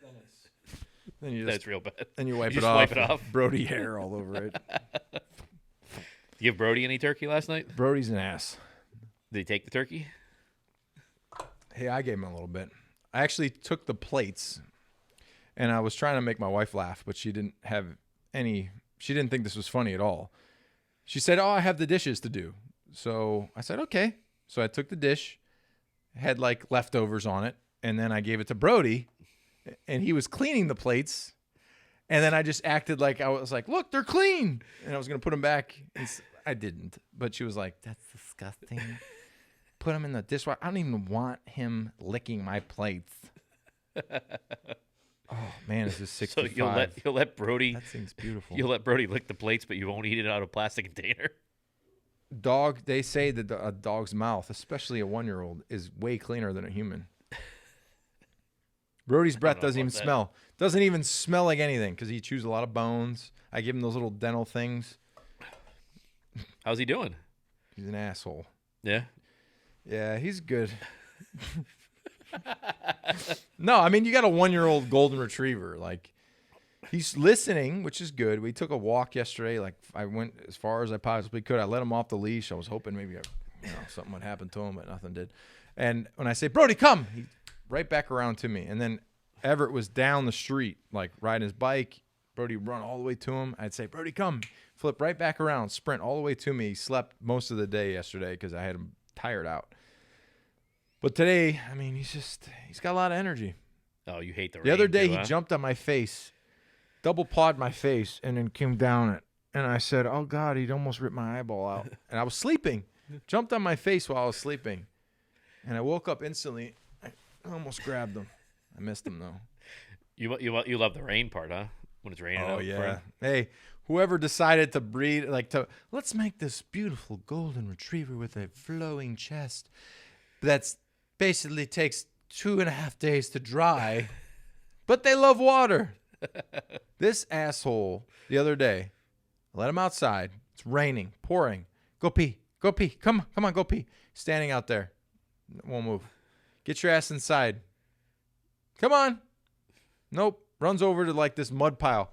like that, then you just that's real bad. Then you wipe You it just off. wipe it off. Brody hair all over it. Did you give Brody any turkey last night? Brody's an ass. Did he take the turkey? Hey, I gave him a little bit. I actually took the plates, and I was trying to make my wife laugh, but she didn't have any. She didn't think this was funny at all. She said, "Oh, I have the dishes to do." So I said, "Okay." So I took the dish, had like leftovers on it, and then I gave it to Brody, and he was cleaning the plates. And then I just acted like I was like, "Look, they're clean," and I was gonna put them back. I didn't, but she was like, "That's disgusting. Put them in the dishwasher. I don't even want him licking my plates." Oh man, is this 65? So you'll let Brody. That thing's beautiful. You'll let Brody lick the plates, but you won't eat it out of a plastic container. They say that a dog's mouth, especially a 1-year-old, is way cleaner than a human. Brody's breath doesn't even smell. Doesn't even smell like anything because he chews a lot of bones. I give him those little dental things. How's he doing? He's an asshole. Yeah? Yeah, he's good. No, I mean, you got a 1-year-old golden retriever. Like, he's listening, which is good. We took a walk yesterday. Like, I went as far as I possibly could. I let him off the leash. I was hoping maybe something would happen to him, but nothing did. And when I say, Brody, come, he right back around to me. And then Everett was down the street, like riding his bike. Brody would run all the way to him. I'd say, Brody, come. Flip right back around, sprint all the way to me. He slept most of the day yesterday because I had him tired out. But today, I mean, he's got a lot of energy. Oh, you hate the rain. The other day, too, he jumped on my face, double pawed my face, and then came down it. And I said, oh, God, he'd almost ripped my eyeball out. And I was sleeping. jumped on my face while I was sleeping, and I woke up instantly. I almost grabbed him. I missed him though. You love the rain part, huh? When it's raining. Oh out yeah. front. Hey, whoever decided to breed let's make this beautiful golden retriever with a flowing chest that's basically takes 2.5 days to dry, but they love water. This asshole the other day, I let him outside. It's raining, pouring. Go pee. Go pee. Come on, go pee. Standing out there. Won't move. Get your ass inside. Come on. Nope. Runs over to like this mud pile.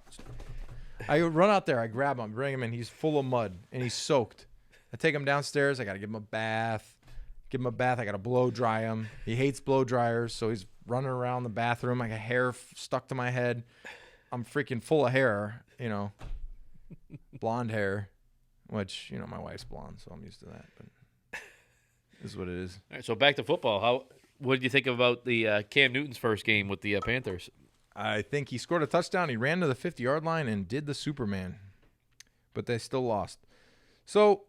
I run out there. I grab him, bring him in. He's full of mud and he's soaked. I take him downstairs. I got to give him a bath. I got to blow dry him. He hates blow dryers, so he's running around the bathroom. I got hair stuck to my head. I'm freaking full of hair, blonde hair, which, my wife's blonde, so I'm used to that. But this is what it is. All right, so back to football. What did you think about the Cam Newton's first game with the Panthers? I think he scored a touchdown. He ran to the 50-yard line and did the Superman, but they still lost. So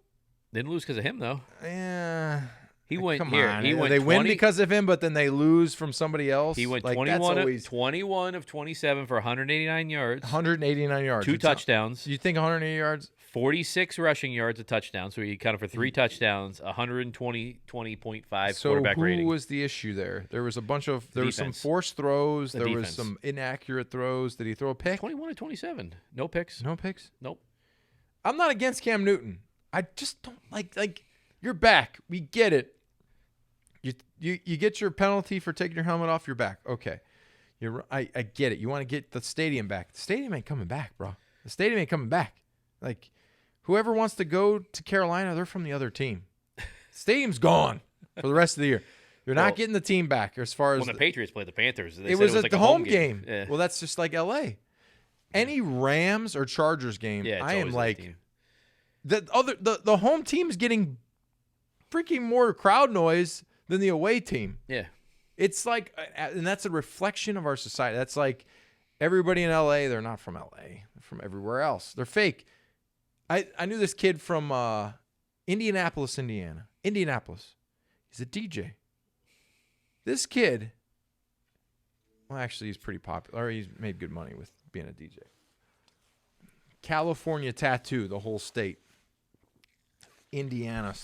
didn't lose because of him, though. Yeah. He went Come here. on. He went they 20, win because of him, but then they lose from somebody else. He went like, 21 of 27 for 189 yards. 189 yards. 2 touchdowns. You think 180 yards? 46 rushing yards, a touchdown. So he accounted for 3 touchdowns, 120.5 quarterback rating. So who was the issue there? There was a bunch of – there was some forced throws. There was some inaccurate throws. Did he throw a pick? 21 of 27. No picks. No picks? Nope. I'm not against Cam Newton. I just don't like you're back. We get it. You get your penalty for taking your helmet off your back. Okay. I get it. You want to get the stadium back. The stadium ain't coming back, bro. The stadium ain't coming back. Like, whoever wants to go to Carolina, they're from the other team. Stadium's gone for the rest of the year. You're not getting the team back as far as when the Patriots played the Panthers. It was like the a home game. Yeah. Well, that's just like L.A. Any Rams or Chargers game, I am like the home team is getting freaking more crowd noise than the away team. Yeah. It's like, and that's a reflection of our society. That's like everybody in L.A., they're not from L.A. They're from everywhere else. They're fake. I knew this kid from Indianapolis, Indiana. Indianapolis. He's a DJ. This kid, well, actually, he's pretty popular. He's made good money with being a DJ. California tattoo, the whole state. Indiana.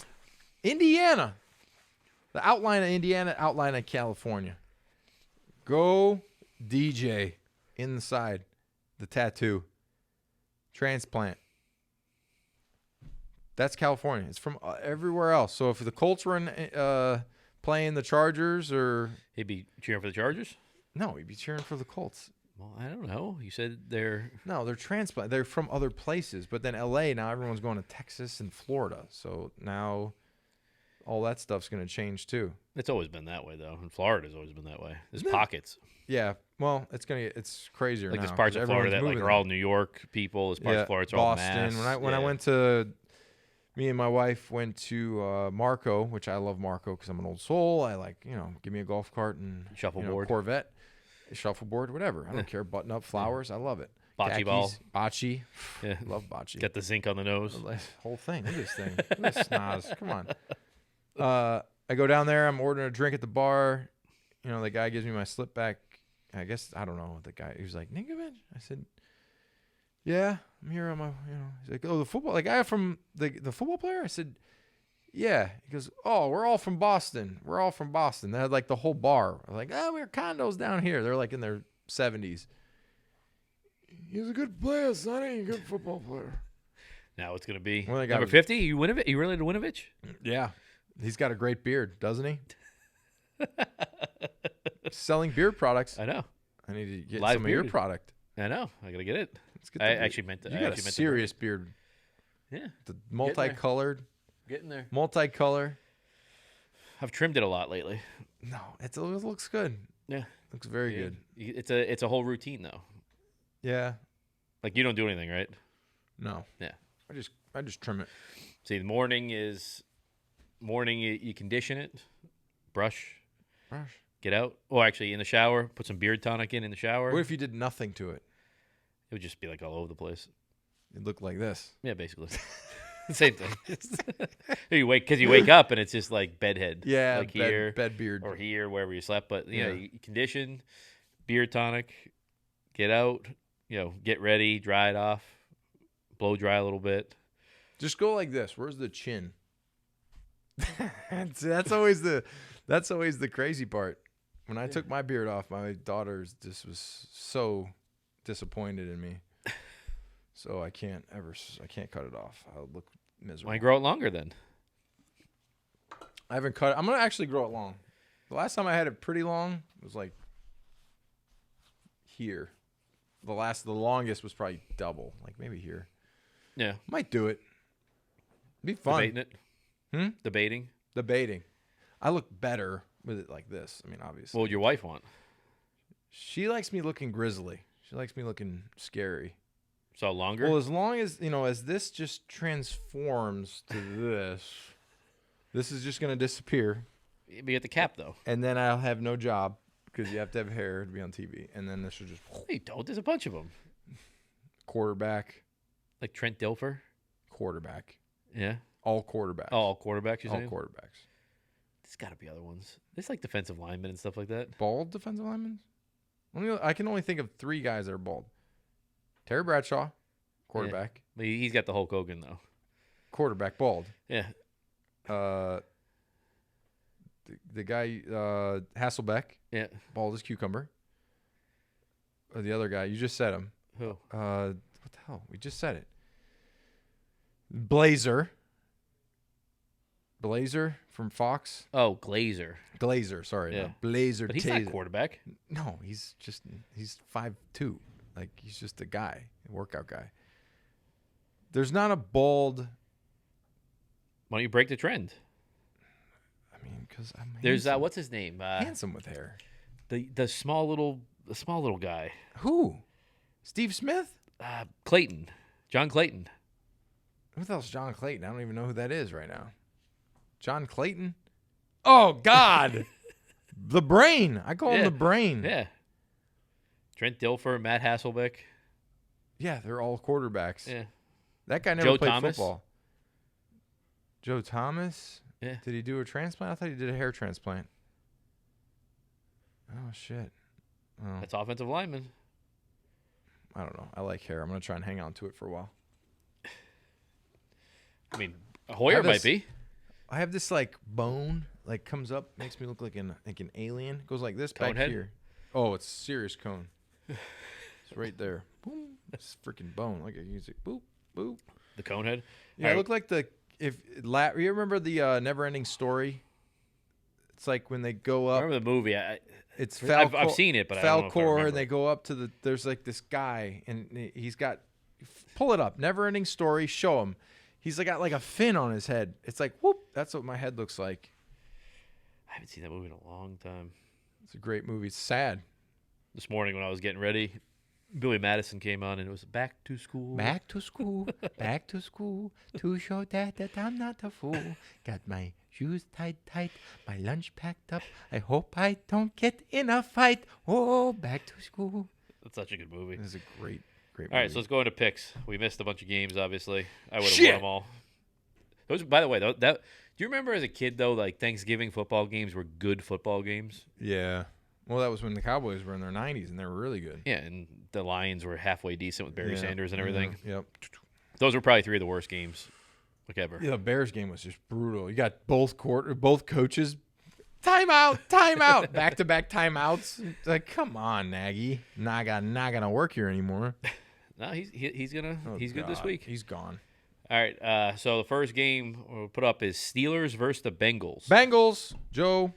The outline of Indiana, outline of California. Go DJ inside the tattoo. Transplant. That's California. It's from everywhere else. So if the Colts were playing the Chargers or... He'd be cheering for the Chargers? No, he'd be cheering for the Colts. Well, I don't know. You said they're... No, they're transplant. They're from other places. But then L.A., now everyone's going to Texas and Florida. So now... all that stuff's going to change too. It's always been that way, though. And Florida's always been that way. There's pockets. Yeah. Well, it's crazier now. There's parts of Florida that are all New York people. There's parts of Florida that's all Boston. Mass. When I went to, me and my wife went to Marco, which I love Marco because I'm an old soul. I like, give me a golf cart and shuffleboard, Corvette, shuffleboard, whatever. I don't care. Button up, flowers. I love it. Bocce Khakis, ball. Bocce. Yeah. Love bocce. Got the zinc on the nose. The whole thing. Look at this thing. Look at this snaz. Come on. I go down there. I'm ordering a drink at the bar. The guy gives me my slip back. I guess, I don't know. The guy, he was like, Ninkovich? I said, yeah, I'm here on my, He's like, oh, the guy from the football player? I said, yeah. He goes, oh, we're all from Boston. We're all from Boston. They had like the whole bar. I was like, we're condos down here. They're like in their 70s. He's a good player, Sonny. A good football player. Now it's going to be well, number 50. You Winovich? You related to Winovich? Yeah. He's got a great beard, doesn't he? Selling beard products. I know. I need to get Live some bearded. of your product. I know. I got to get it. Get I actually meant to. You got a serious beard. Yeah. The multicolored. Getting there. Multicolor. I've trimmed it a lot lately. No, it looks good. Yeah. Looks very good. It's a whole routine though. Yeah. Like you don't do anything, right? No. Yeah. I just trim it. See, the morning you condition it, brush, get out. Oh, actually, in the shower, put some beard tonic in the shower. What if you did nothing to it? It would just be like all over the place. It'd look like this. Yeah, basically. Same thing. You wake up and it's just like bedhead. Yeah, like here, bed beard, or here, wherever you slept. But you condition, beard tonic, get out, get ready, dry it off, blow dry a little bit. Just go like this. Where's the chin? that's always the crazy part. When I took my beard off, my daughter just was so disappointed in me. So I can't cut it off. I'll look miserable. Why grow it longer then? I haven't cut it. I'm gonna actually grow it long. The last time I had it pretty long was like here. The longest was probably double, like maybe here. Yeah, might do it. Be fun. Debating it. Debating. I look better with it like this. I mean, obviously. What would your wife want? She likes me looking grizzly. She likes me looking scary. So longer? Well, as long as, as this just transforms to this is just going to disappear. You get the cap, though. And then I'll have no job because you have to have hair to be on TV. And then this will just... Hey, don't. There's a bunch of them. Quarterback. Like Trent Dilfer? Quarterback. Yeah? All quarterbacks. Oh, all quarterbacks, you're saying? All quarterbacks. There's got to be other ones. There's like defensive linemen and stuff like that. Bald defensive linemen? I can only think of 3 guys that are bald. Terry Bradshaw, quarterback. Yeah. He's got the Hulk Hogan, though. Quarterback, bald. Yeah. The guy, Hasselbeck. Yeah. Bald as cucumber. Or the other guy, you just said him. Who? What the hell? We just said it. Blazer from Fox. Oh, Glazer, sorry. Yeah. No, Blazer. But he's not quarterback. No, he's 5'2". Like, he's just a guy, a workout guy. There's not a bald. Why don't you break the trend? I mean, because I'm There's what's his name? Handsome with hair. The small little guy. Who? Steve Smith? Clayton. John Clayton. Who the hell's John Clayton? I don't even know who that is right now. John Clayton? Oh, God. The brain. I call him the brain. Yeah. Trent Dilfer, Matt Hasselbeck. Yeah, they're all quarterbacks. Yeah. That guy never Joe played Thomas. football. Joe Thomas? Yeah. Did he do a transplant? I thought he did a hair transplant. Oh, shit. Oh, That's offensive lineman. I don't know. I like hair. I'm going to try and hang on to it for a while. I mean, Hoyer might be. I have this like bone, like comes up, makes me look like an alien. Goes like this Cone back head? here. Oh, it's serious cone. It's right there. Boom. It's freaking bone. Like a music. Boop, boop. The cone head. Yeah, I look like you remember the Never-Ending Story? It's like when they go up. I remember the movie. It's I've seen it, but I don't know if I Falcor, remember. and they go up to there's like this guy, and he's got, pull it up, Never-Ending Story, show him. He's got like a fin on his head. It's like, whoop, that's what my head looks like. I haven't seen that movie in a long time. It's a great movie. It's sad. This morning when I was getting ready, Billy Madison came on, and it was Back to School. Back to school, back to school, to show that I'm not a fool. Got my shoes tied tight, my lunch packed up. I hope I don't get in a fight. Oh, back to school. That's such a good movie. It's a great movie. All right, so let's go into picks. We missed a bunch of games, obviously. I would have won them all. Those, by the way, do you remember as a kid, though, like Thanksgiving football games were good football games? Yeah. Well, that was when the Cowboys were in their 90s, and they were really good. Yeah, and the Lions were halfway decent with Barry Sanders and everything. Yep. Those were probably 3 of the worst games, like ever. Yeah, the Bears game was just brutal. You got both coaches. Timeout, back-to-back timeouts. It's like, come on, Nagy, not gonna work here anymore. No, he's good this week. He's gone. All right, so the first game we'll put up is Steelers versus the Bengals. Bengals, Joe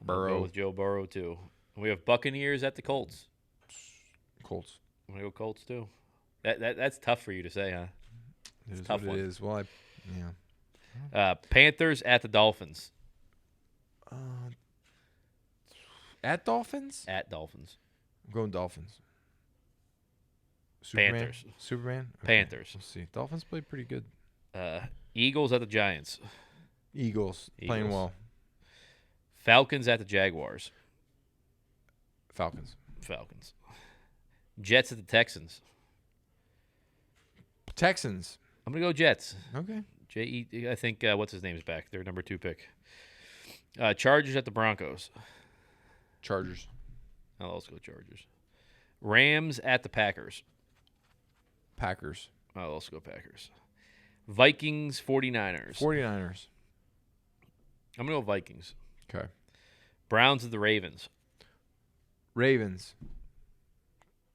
I'll Burrow. go with Joe Burrow too. And we have Buccaneers at the Colts. Colts. I'm gonna go Colts too. That's tough for you to say, huh? It is tough what one. it is. Well, yeah. Panthers at the Dolphins. At Dolphins? At Dolphins. I'm going Dolphins. Panthers. Superman? Okay. Panthers. Let's see. Dolphins played pretty good. Eagles at the Giants. Eagles. Playing well. Falcons at the Jaguars. Falcons. Jets at the Texans. Texans. I'm going to go Jets. Okay. I think what's his name is back. Their number 2 pick. Chargers at the Broncos. Chargers. I'll also go Chargers. Rams at the Packers. Packers. I'll also go Packers. Vikings, 49ers. 49ers. I'm going to go Vikings. Okay. Browns at the Ravens. Ravens.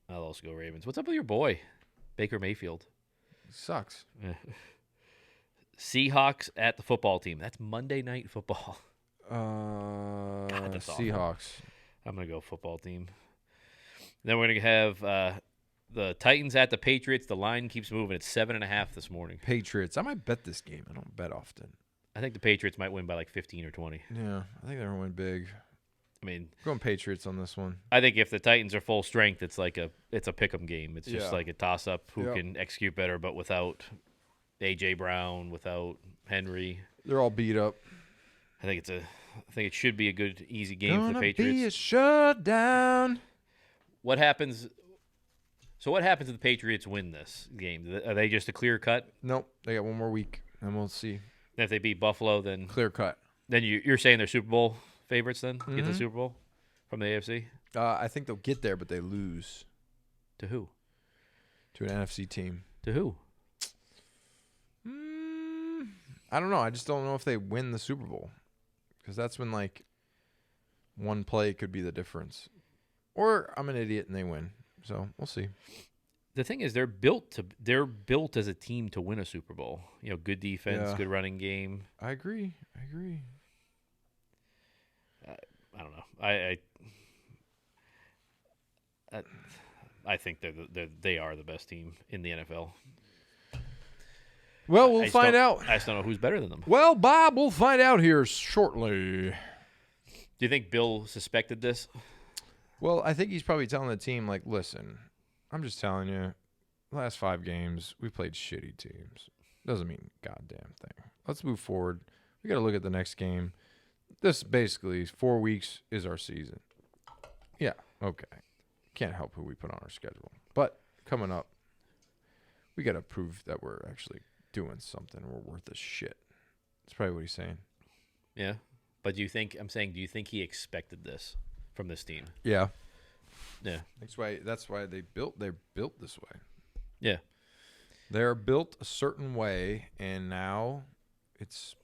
I'll also go Ravens. What's up with your boy, Baker Mayfield? Sucks. Seahawks at the football team. That's Monday Night Football. That's awful. Seahawks. I'm going to go football team. Then we're going to have the Titans at the Patriots. The line keeps moving. It's 7.5 this morning. Patriots. I might bet this game. I don't bet often. I think the Patriots might win by like 15 or 20. Yeah, I think they're going to win big. I mean, going Patriots on this one. I think if the Titans are full strength, it's a pick'em game. It's just like a toss up who Yep. can execute better, but without AJ Brown, without Henry. They're all beat up. I think it should be a good, easy game for the Patriots. Be a shutdown. What happens? So what happens if the Patriots win this game? Are they just a clear cut? Nope, they got one more week, and we'll see. And if they beat Buffalo, then Clear cut. then you're saying they're Super Bowl favorites then? Get the Mhm. Super Bowl from the AFC? I think they'll get there, but they lose To who? to an NFC team. To who? I don't know. I just don't know if they win the Super Bowl, because that's when like one play could be the difference. Or I'm an idiot and they win. So we'll see. The thing is, they're built as a team to win a Super Bowl. You know, good defense, Yeah. good running game. I agree. I don't know. I think they are the best team in the NFL. Well, we'll find out. I just don't know who's better than them. Well, Bob, we'll find out here shortly. Do you think Bill suspected this? Well, I think he's probably telling the team, like, listen, I'm just telling you, last 5 games, we played shitty teams. Doesn't mean a goddamn thing. Let's move forward. We got to look at the next game. This basically, 4 weeks is our season. Yeah, okay. Can't help who we put on our schedule. But coming up, we got to prove that we're actually doing something. We're worth a shit. That's probably what he's saying. Yeah. But do you think he expected this from this team? Yeah. Yeah. That's why they're built this way. Yeah. They're built a certain way, and now it's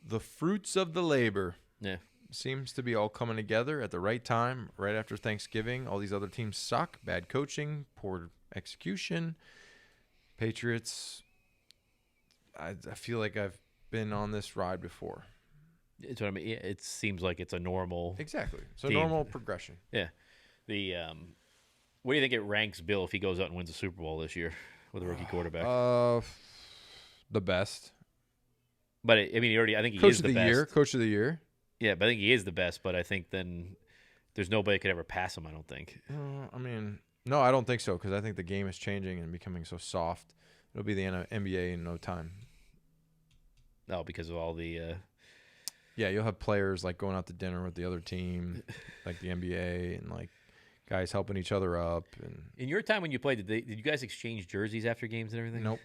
the fruits of the labor. Yeah. Seems to be all coming together at the right time, right after Thanksgiving. All these other teams suck. Bad coaching, poor execution. Patriots, I feel like I've been on this ride before. It's what I mean. It seems like it's a normal. Exactly. So team. normal progression. Yeah. What do you think it ranks Bill if he goes out and wins a Super Bowl this year with a rookie quarterback? The best. But I think he Coach is of the the best. year. Coach of the year. Yeah, but I think he is the best. But I think then there's nobody could ever pass him. I don't think. No, I don't think so, because I think the game is changing and becoming so soft. It'll be the NBA in no time. No, because of all the. Yeah, you'll have players like going out to dinner with the other team, like the NBA, and like guys helping each other up. And In your time when you played, did you guys exchange jerseys after games and everything? nope,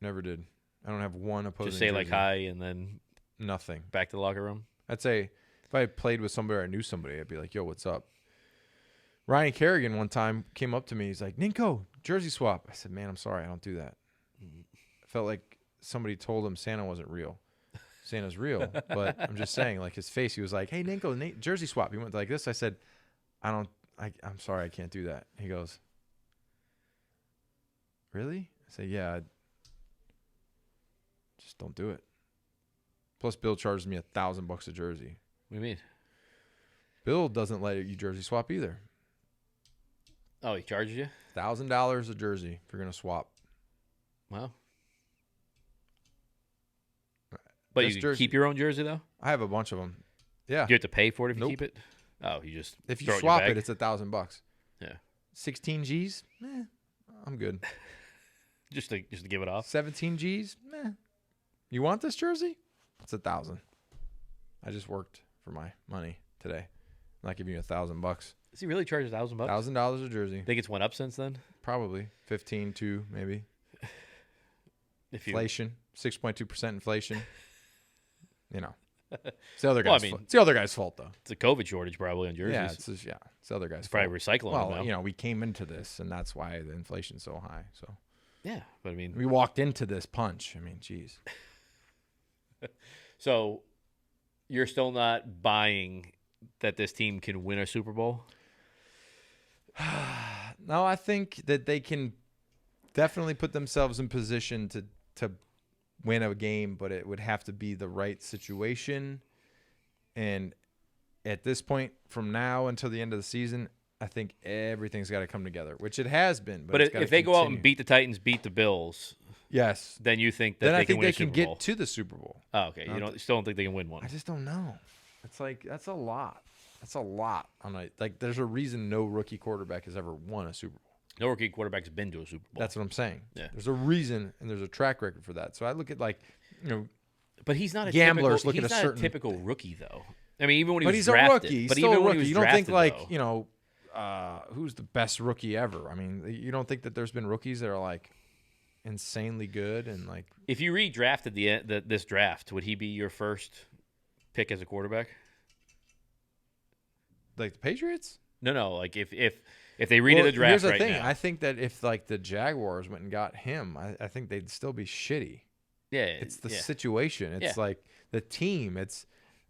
never did. I don't have one opposing. Just say like jersey. hi and then Nothing. back to the locker room. I'd say if I had played with somebody or I knew somebody, I'd be like, "Yo, what's up?" Ryan Kerrigan one time came up to me. He's like, "Ninko, jersey swap." I said, "Man, I'm sorry, I don't do that." I felt like somebody told him Santa wasn't real. Santa's real, but I'm just saying, like his face, he was like, "Hey, Ninko, jersey swap." He went like this. I said, I'm sorry, I can't do that." He goes, "Really?" I said, "Yeah, just don't do it." Plus, Bill charges me $1,000 a jersey. What do you mean? Bill doesn't let you jersey swap either. Oh, he charges you? $1,000 a jersey if you're gonna swap. Wow. But Just you jersey. keep your own jersey though? I have a bunch of them. Yeah. You have to pay for it if Nope. you keep it? Oh, you just If you throw swap it, in it, your it's $1,000. Yeah. 16 G's, I'm good. just to give it off. 17 G's, You want this jersey? It's $1,000. I just worked for my money today. I'm not giving you $1,000. Does he really charge $1,000? $1,000 a jersey. Think it's went up since then? Probably 15 too, maybe. Inflation, 6.2% inflation. You know, it's the other guy's fault. It's the other guy's fault, though. It's a COVID shortage probably on jerseys. Yeah, it's the other guy's fault. Probably recycling them now. You know, we came into this, and that's why the inflation's so high. So yeah, but I mean, we walked into this punch. I mean, geez. So you're still not buying that this team can win a Super Bowl? No, I think that they can definitely put themselves in position to win a game, but it would have to be the right situation. And at this point, from now until the end of the season, I think everything's got to come together, which it has been. But if they go out and beat the Titans, beat the Bills, yes, then you think that they can win a Super Bowl? Then I think they can get to the Super Bowl. Oh, okay. You still don't think they can win one? I just don't know. It's like that's a lot. That's a lot. There's a reason no rookie quarterback has ever won a Super Bowl. No rookie quarterback's been to a Super Bowl. That's what I'm saying. Yeah. There's a reason, and there's a track record for that. So I look at but he's not a gamblers typical, look at a certain typical rookie though. I mean, even when he was he's drafted, a rookie. He's still a rookie. You don't think drafted, who's the best rookie ever? I mean, you don't think that there's been rookies that are like insanely good and like. If you redrafted this draft, would he be your first pick as a quarterback? Like the Patriots? No. Like if they redid the draft here's the right thing. now. I think that if like the Jaguars went and got him, I think they'd still be shitty. Yeah, it's the situation. It's like the team. It's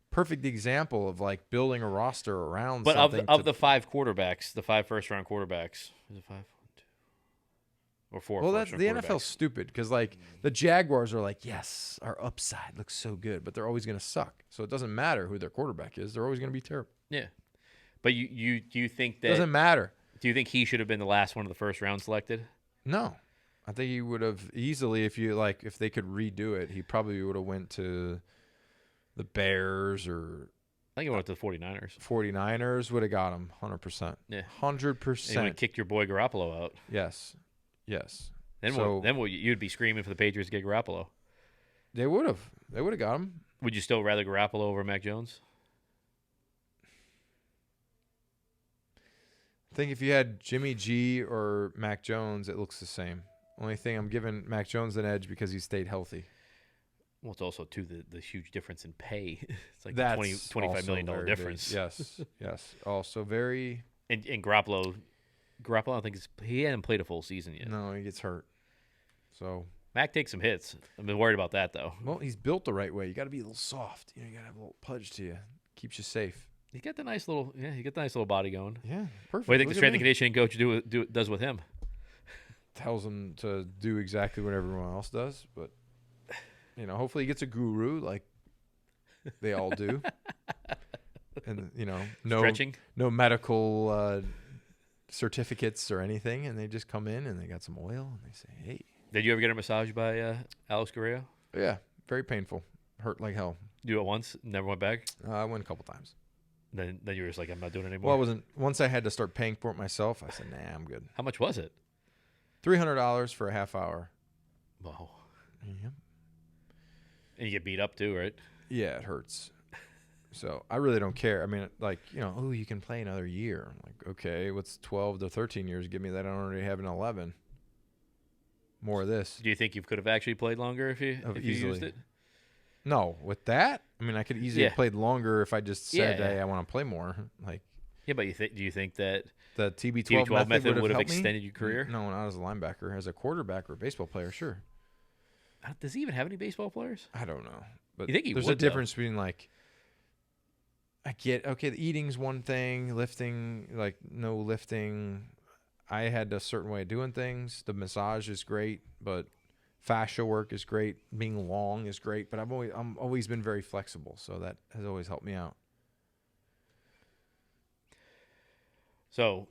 perfect example of like building a roster around. But something of the 5 quarterbacks, the 5 first-round quarterbacks, is it 5, 1, 2, or 4? Well, that's the NFL's stupid because like the Jaguars are like, yes, our upside looks so good, but they're always going to suck. So it doesn't matter who their quarterback is; they're always going to be terrible. Yeah, but do you think that doesn't matter? Do you think he should have been the last one of the first round selected? No, I think he would have easily if they could redo it. He probably would have went to the Bears or I think he went to the 49ers. 49ers would have got him 100%. Yeah, 100%. He would have kicked your boy Garoppolo out. Yes. Then you'd be screaming for the Patriots to get Garoppolo. They would have. They would have got him. Would you still rather Garoppolo over Mac Jones? I think if you had Jimmy G or Mac Jones, it looks the same. Only thing I'm giving Mac Jones an edge because he stayed healthy. Well, it's also, too, the huge difference in pay. It's like a $25 million difference. Big. Yes. Also very... And Garoppolo, I think he hadn't played a full season yet. No, he gets hurt. So... Mac takes some hits. I've been worried about that, though. Well, he's built the right way. You got to be a little soft. You got to have a little pudge to you. Keeps you safe. He got the nice little body going. Yeah, perfect. What do you think the strength and conditioning coach does with him? Tells him to do exactly what everyone else does, but hopefully he gets a guru like they all do, and no medical certificates or anything, and they just come in and they got some oil and they say, "Hey." Did you ever get a massage by Alex Correa? Yeah, very painful, hurt like hell. Do it once, never went back. I went a couple times. Then you were just like, I'm not doing it anymore. Well, once I had to start paying for it myself, I said, nah, I'm good. How much was it? $300 for a half hour. Wow. Yep. And you get beat up too, right? Yeah, it hurts. So I really don't care. I mean, you can play another year. I'm like, okay, what's 12 to 13 years? Give me that. I don't already have an 11. More of this. Do you think you could have actually played longer if you used it? No, with that, I mean, I could easily have played longer if I just said, "Hey, I want to play more." Like, yeah, but do you think that the TB12 method would have extended your career? No, not as a linebacker, as a quarterback or a baseball player, sure. Does he even have any baseball players? I don't know, but you think there's a difference between like. I get the eating's one thing, lifting no lifting. I had a certain way of doing things. The massage is great, but fascia work is great. Being long is great, but I'm always been very flexible, so that has always helped me out. So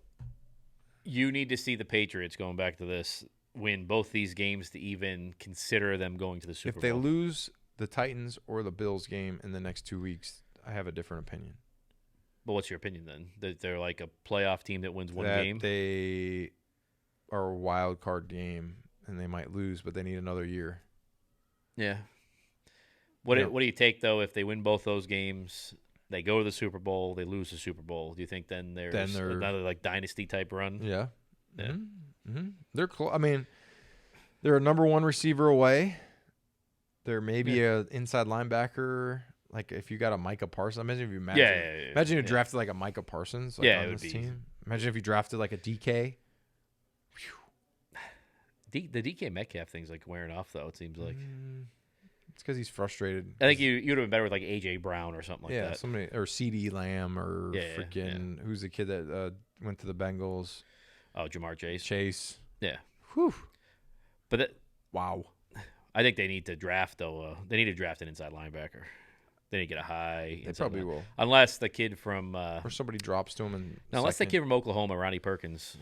you need to see the Patriots, going back to this, win both these games to even consider them going to the Super Bowl. If they lose the Titans or the Bills game in the next 2 weeks, I have a different opinion. But what's your opinion then? That they're like a playoff team that wins one game? They are a wild card game, and they might lose, but they need another year. Yeah. What do you take, though, if they win both those games, they go to the Super Bowl, they lose the Super Bowl? Do you think then there's another dynasty-type run? Yeah. Yeah. Mm-hmm. They're close. I mean, They're a number one receiver away. They're maybe a inside linebacker. Like if you got a Micah Parsons. Imagine if you imagine you drafted like a Micah Parsons on this team. Imagine if you drafted like a DK. The DK Metcalf thing's like wearing off though. It seems like it's because he's frustrated. I think you'd have been better with like AJ Brown or something like that. Yeah, somebody or CD Lamb or who's the kid that went to the Bengals? Oh, Jamar Chase. Chase. Yeah. Whew. But wow. I think they need to draft though. They need to draft an inside linebacker. They need to get a high. They probably will, unless the kid from or somebody drops to him unless the kid from Oklahoma, Ronnie Perkins.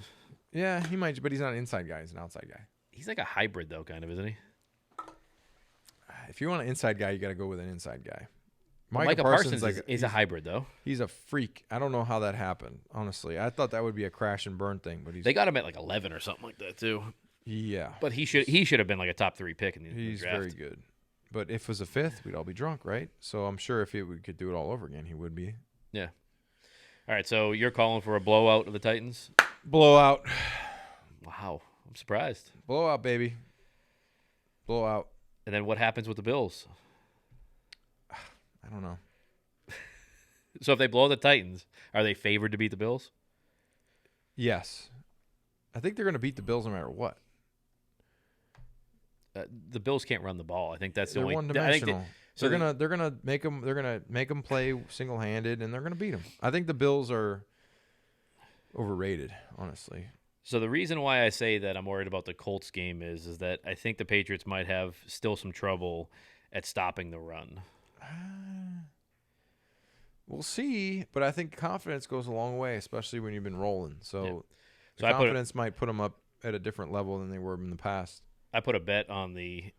Yeah, he might, but he's not an inside guy. He's an outside guy. He's like a hybrid though, kind of, isn't he? If you want an inside guy, you got to go with an inside guy. Micah Parsons is a hybrid though. He's a freak. I don't know how that happened. Honestly, I thought that would be a crash and burn thing, but they got him at like 11 or something like that too. Yeah, but he should have been like a top 3 pick in the draft. He's very good. But if it was a 5th, we'd all be drunk, right? So I'm sure if we could do it all over again, he would be. Yeah. All right, so you're calling for a blowout of the Titans? Blowout. Wow, I'm surprised. Blowout, baby. Blowout. And then what happens with the Bills? I don't know. So if they blow the Titans, are they favored to beat the Bills? Yes. I think they're going to beat the Bills no matter what. The Bills can't run the ball. I think that's the only. One-dimensional. They're gonna make them play single-handed, and they're gonna beat them. I think the Bills are overrated, honestly. So the reason why I say that I'm worried about the Colts game is that I think the Patriots might have still some trouble at stopping the run. We'll see, but I think confidence goes a long way, especially when you've been rolling. So So confidence might put them up at a different level than they were in the past. I put a bet on the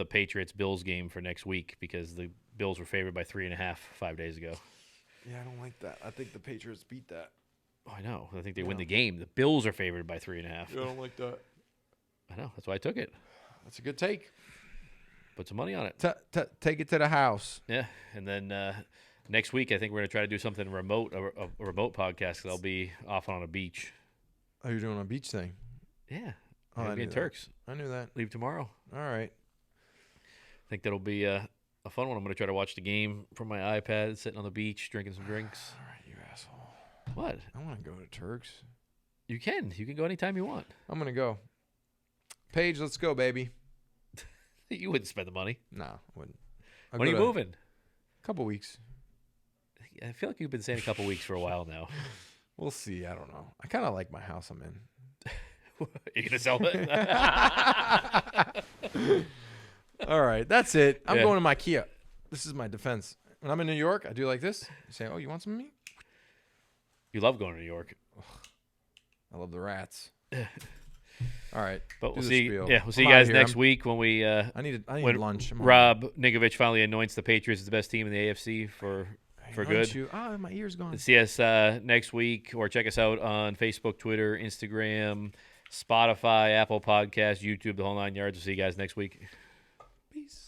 Patriots-Bills game for next week because the Bills were favored by 3.5 5 days ago. Yeah, I don't like that. I think the Patriots beat that. Oh, I know. I think they win the game. The Bills are favored by 3.5. Yeah, I don't like that. I know. That's why I took it. That's a good take. Put some money on it. Take it to the house. Yeah, and then next week I think we're going to try to do something remote, a remote podcast because I'll be off on a beach. Oh, you're doing a beach thing? Yeah. Oh, I'll be in Turks. I knew that. Leave tomorrow. All right. I think that'll be a fun one. I'm going to try to watch the game from my iPad, sitting on the beach, drinking some drinks. All right, you asshole. What? I want to go to Turks. You can. You can go anytime you want. I'm going to go. Paige, let's go, baby. You wouldn't spend the money. No, I wouldn't. When are you moving? A couple weeks. I feel like you've been saying a couple weeks for a while now. We'll see. I don't know. I kind of like my house I'm in. You going to sell it? All right. That's it. I'm going to my Kia. This is my defense. When I'm in New York, I do like this. You say, oh, you want some of me? You love going to New York. I love the rats. All right. But we'll see. Yeah, we'll see you guys next week when we. I need lunch. Rob Ninkovich finally anoints the Patriots as the best team in the AFC for good. Oh, my ear's gone. See us next week, or check us out on Facebook, Twitter, Instagram, Spotify, Apple Podcasts, YouTube, the whole 9 yards. We'll see you guys next week. Peace.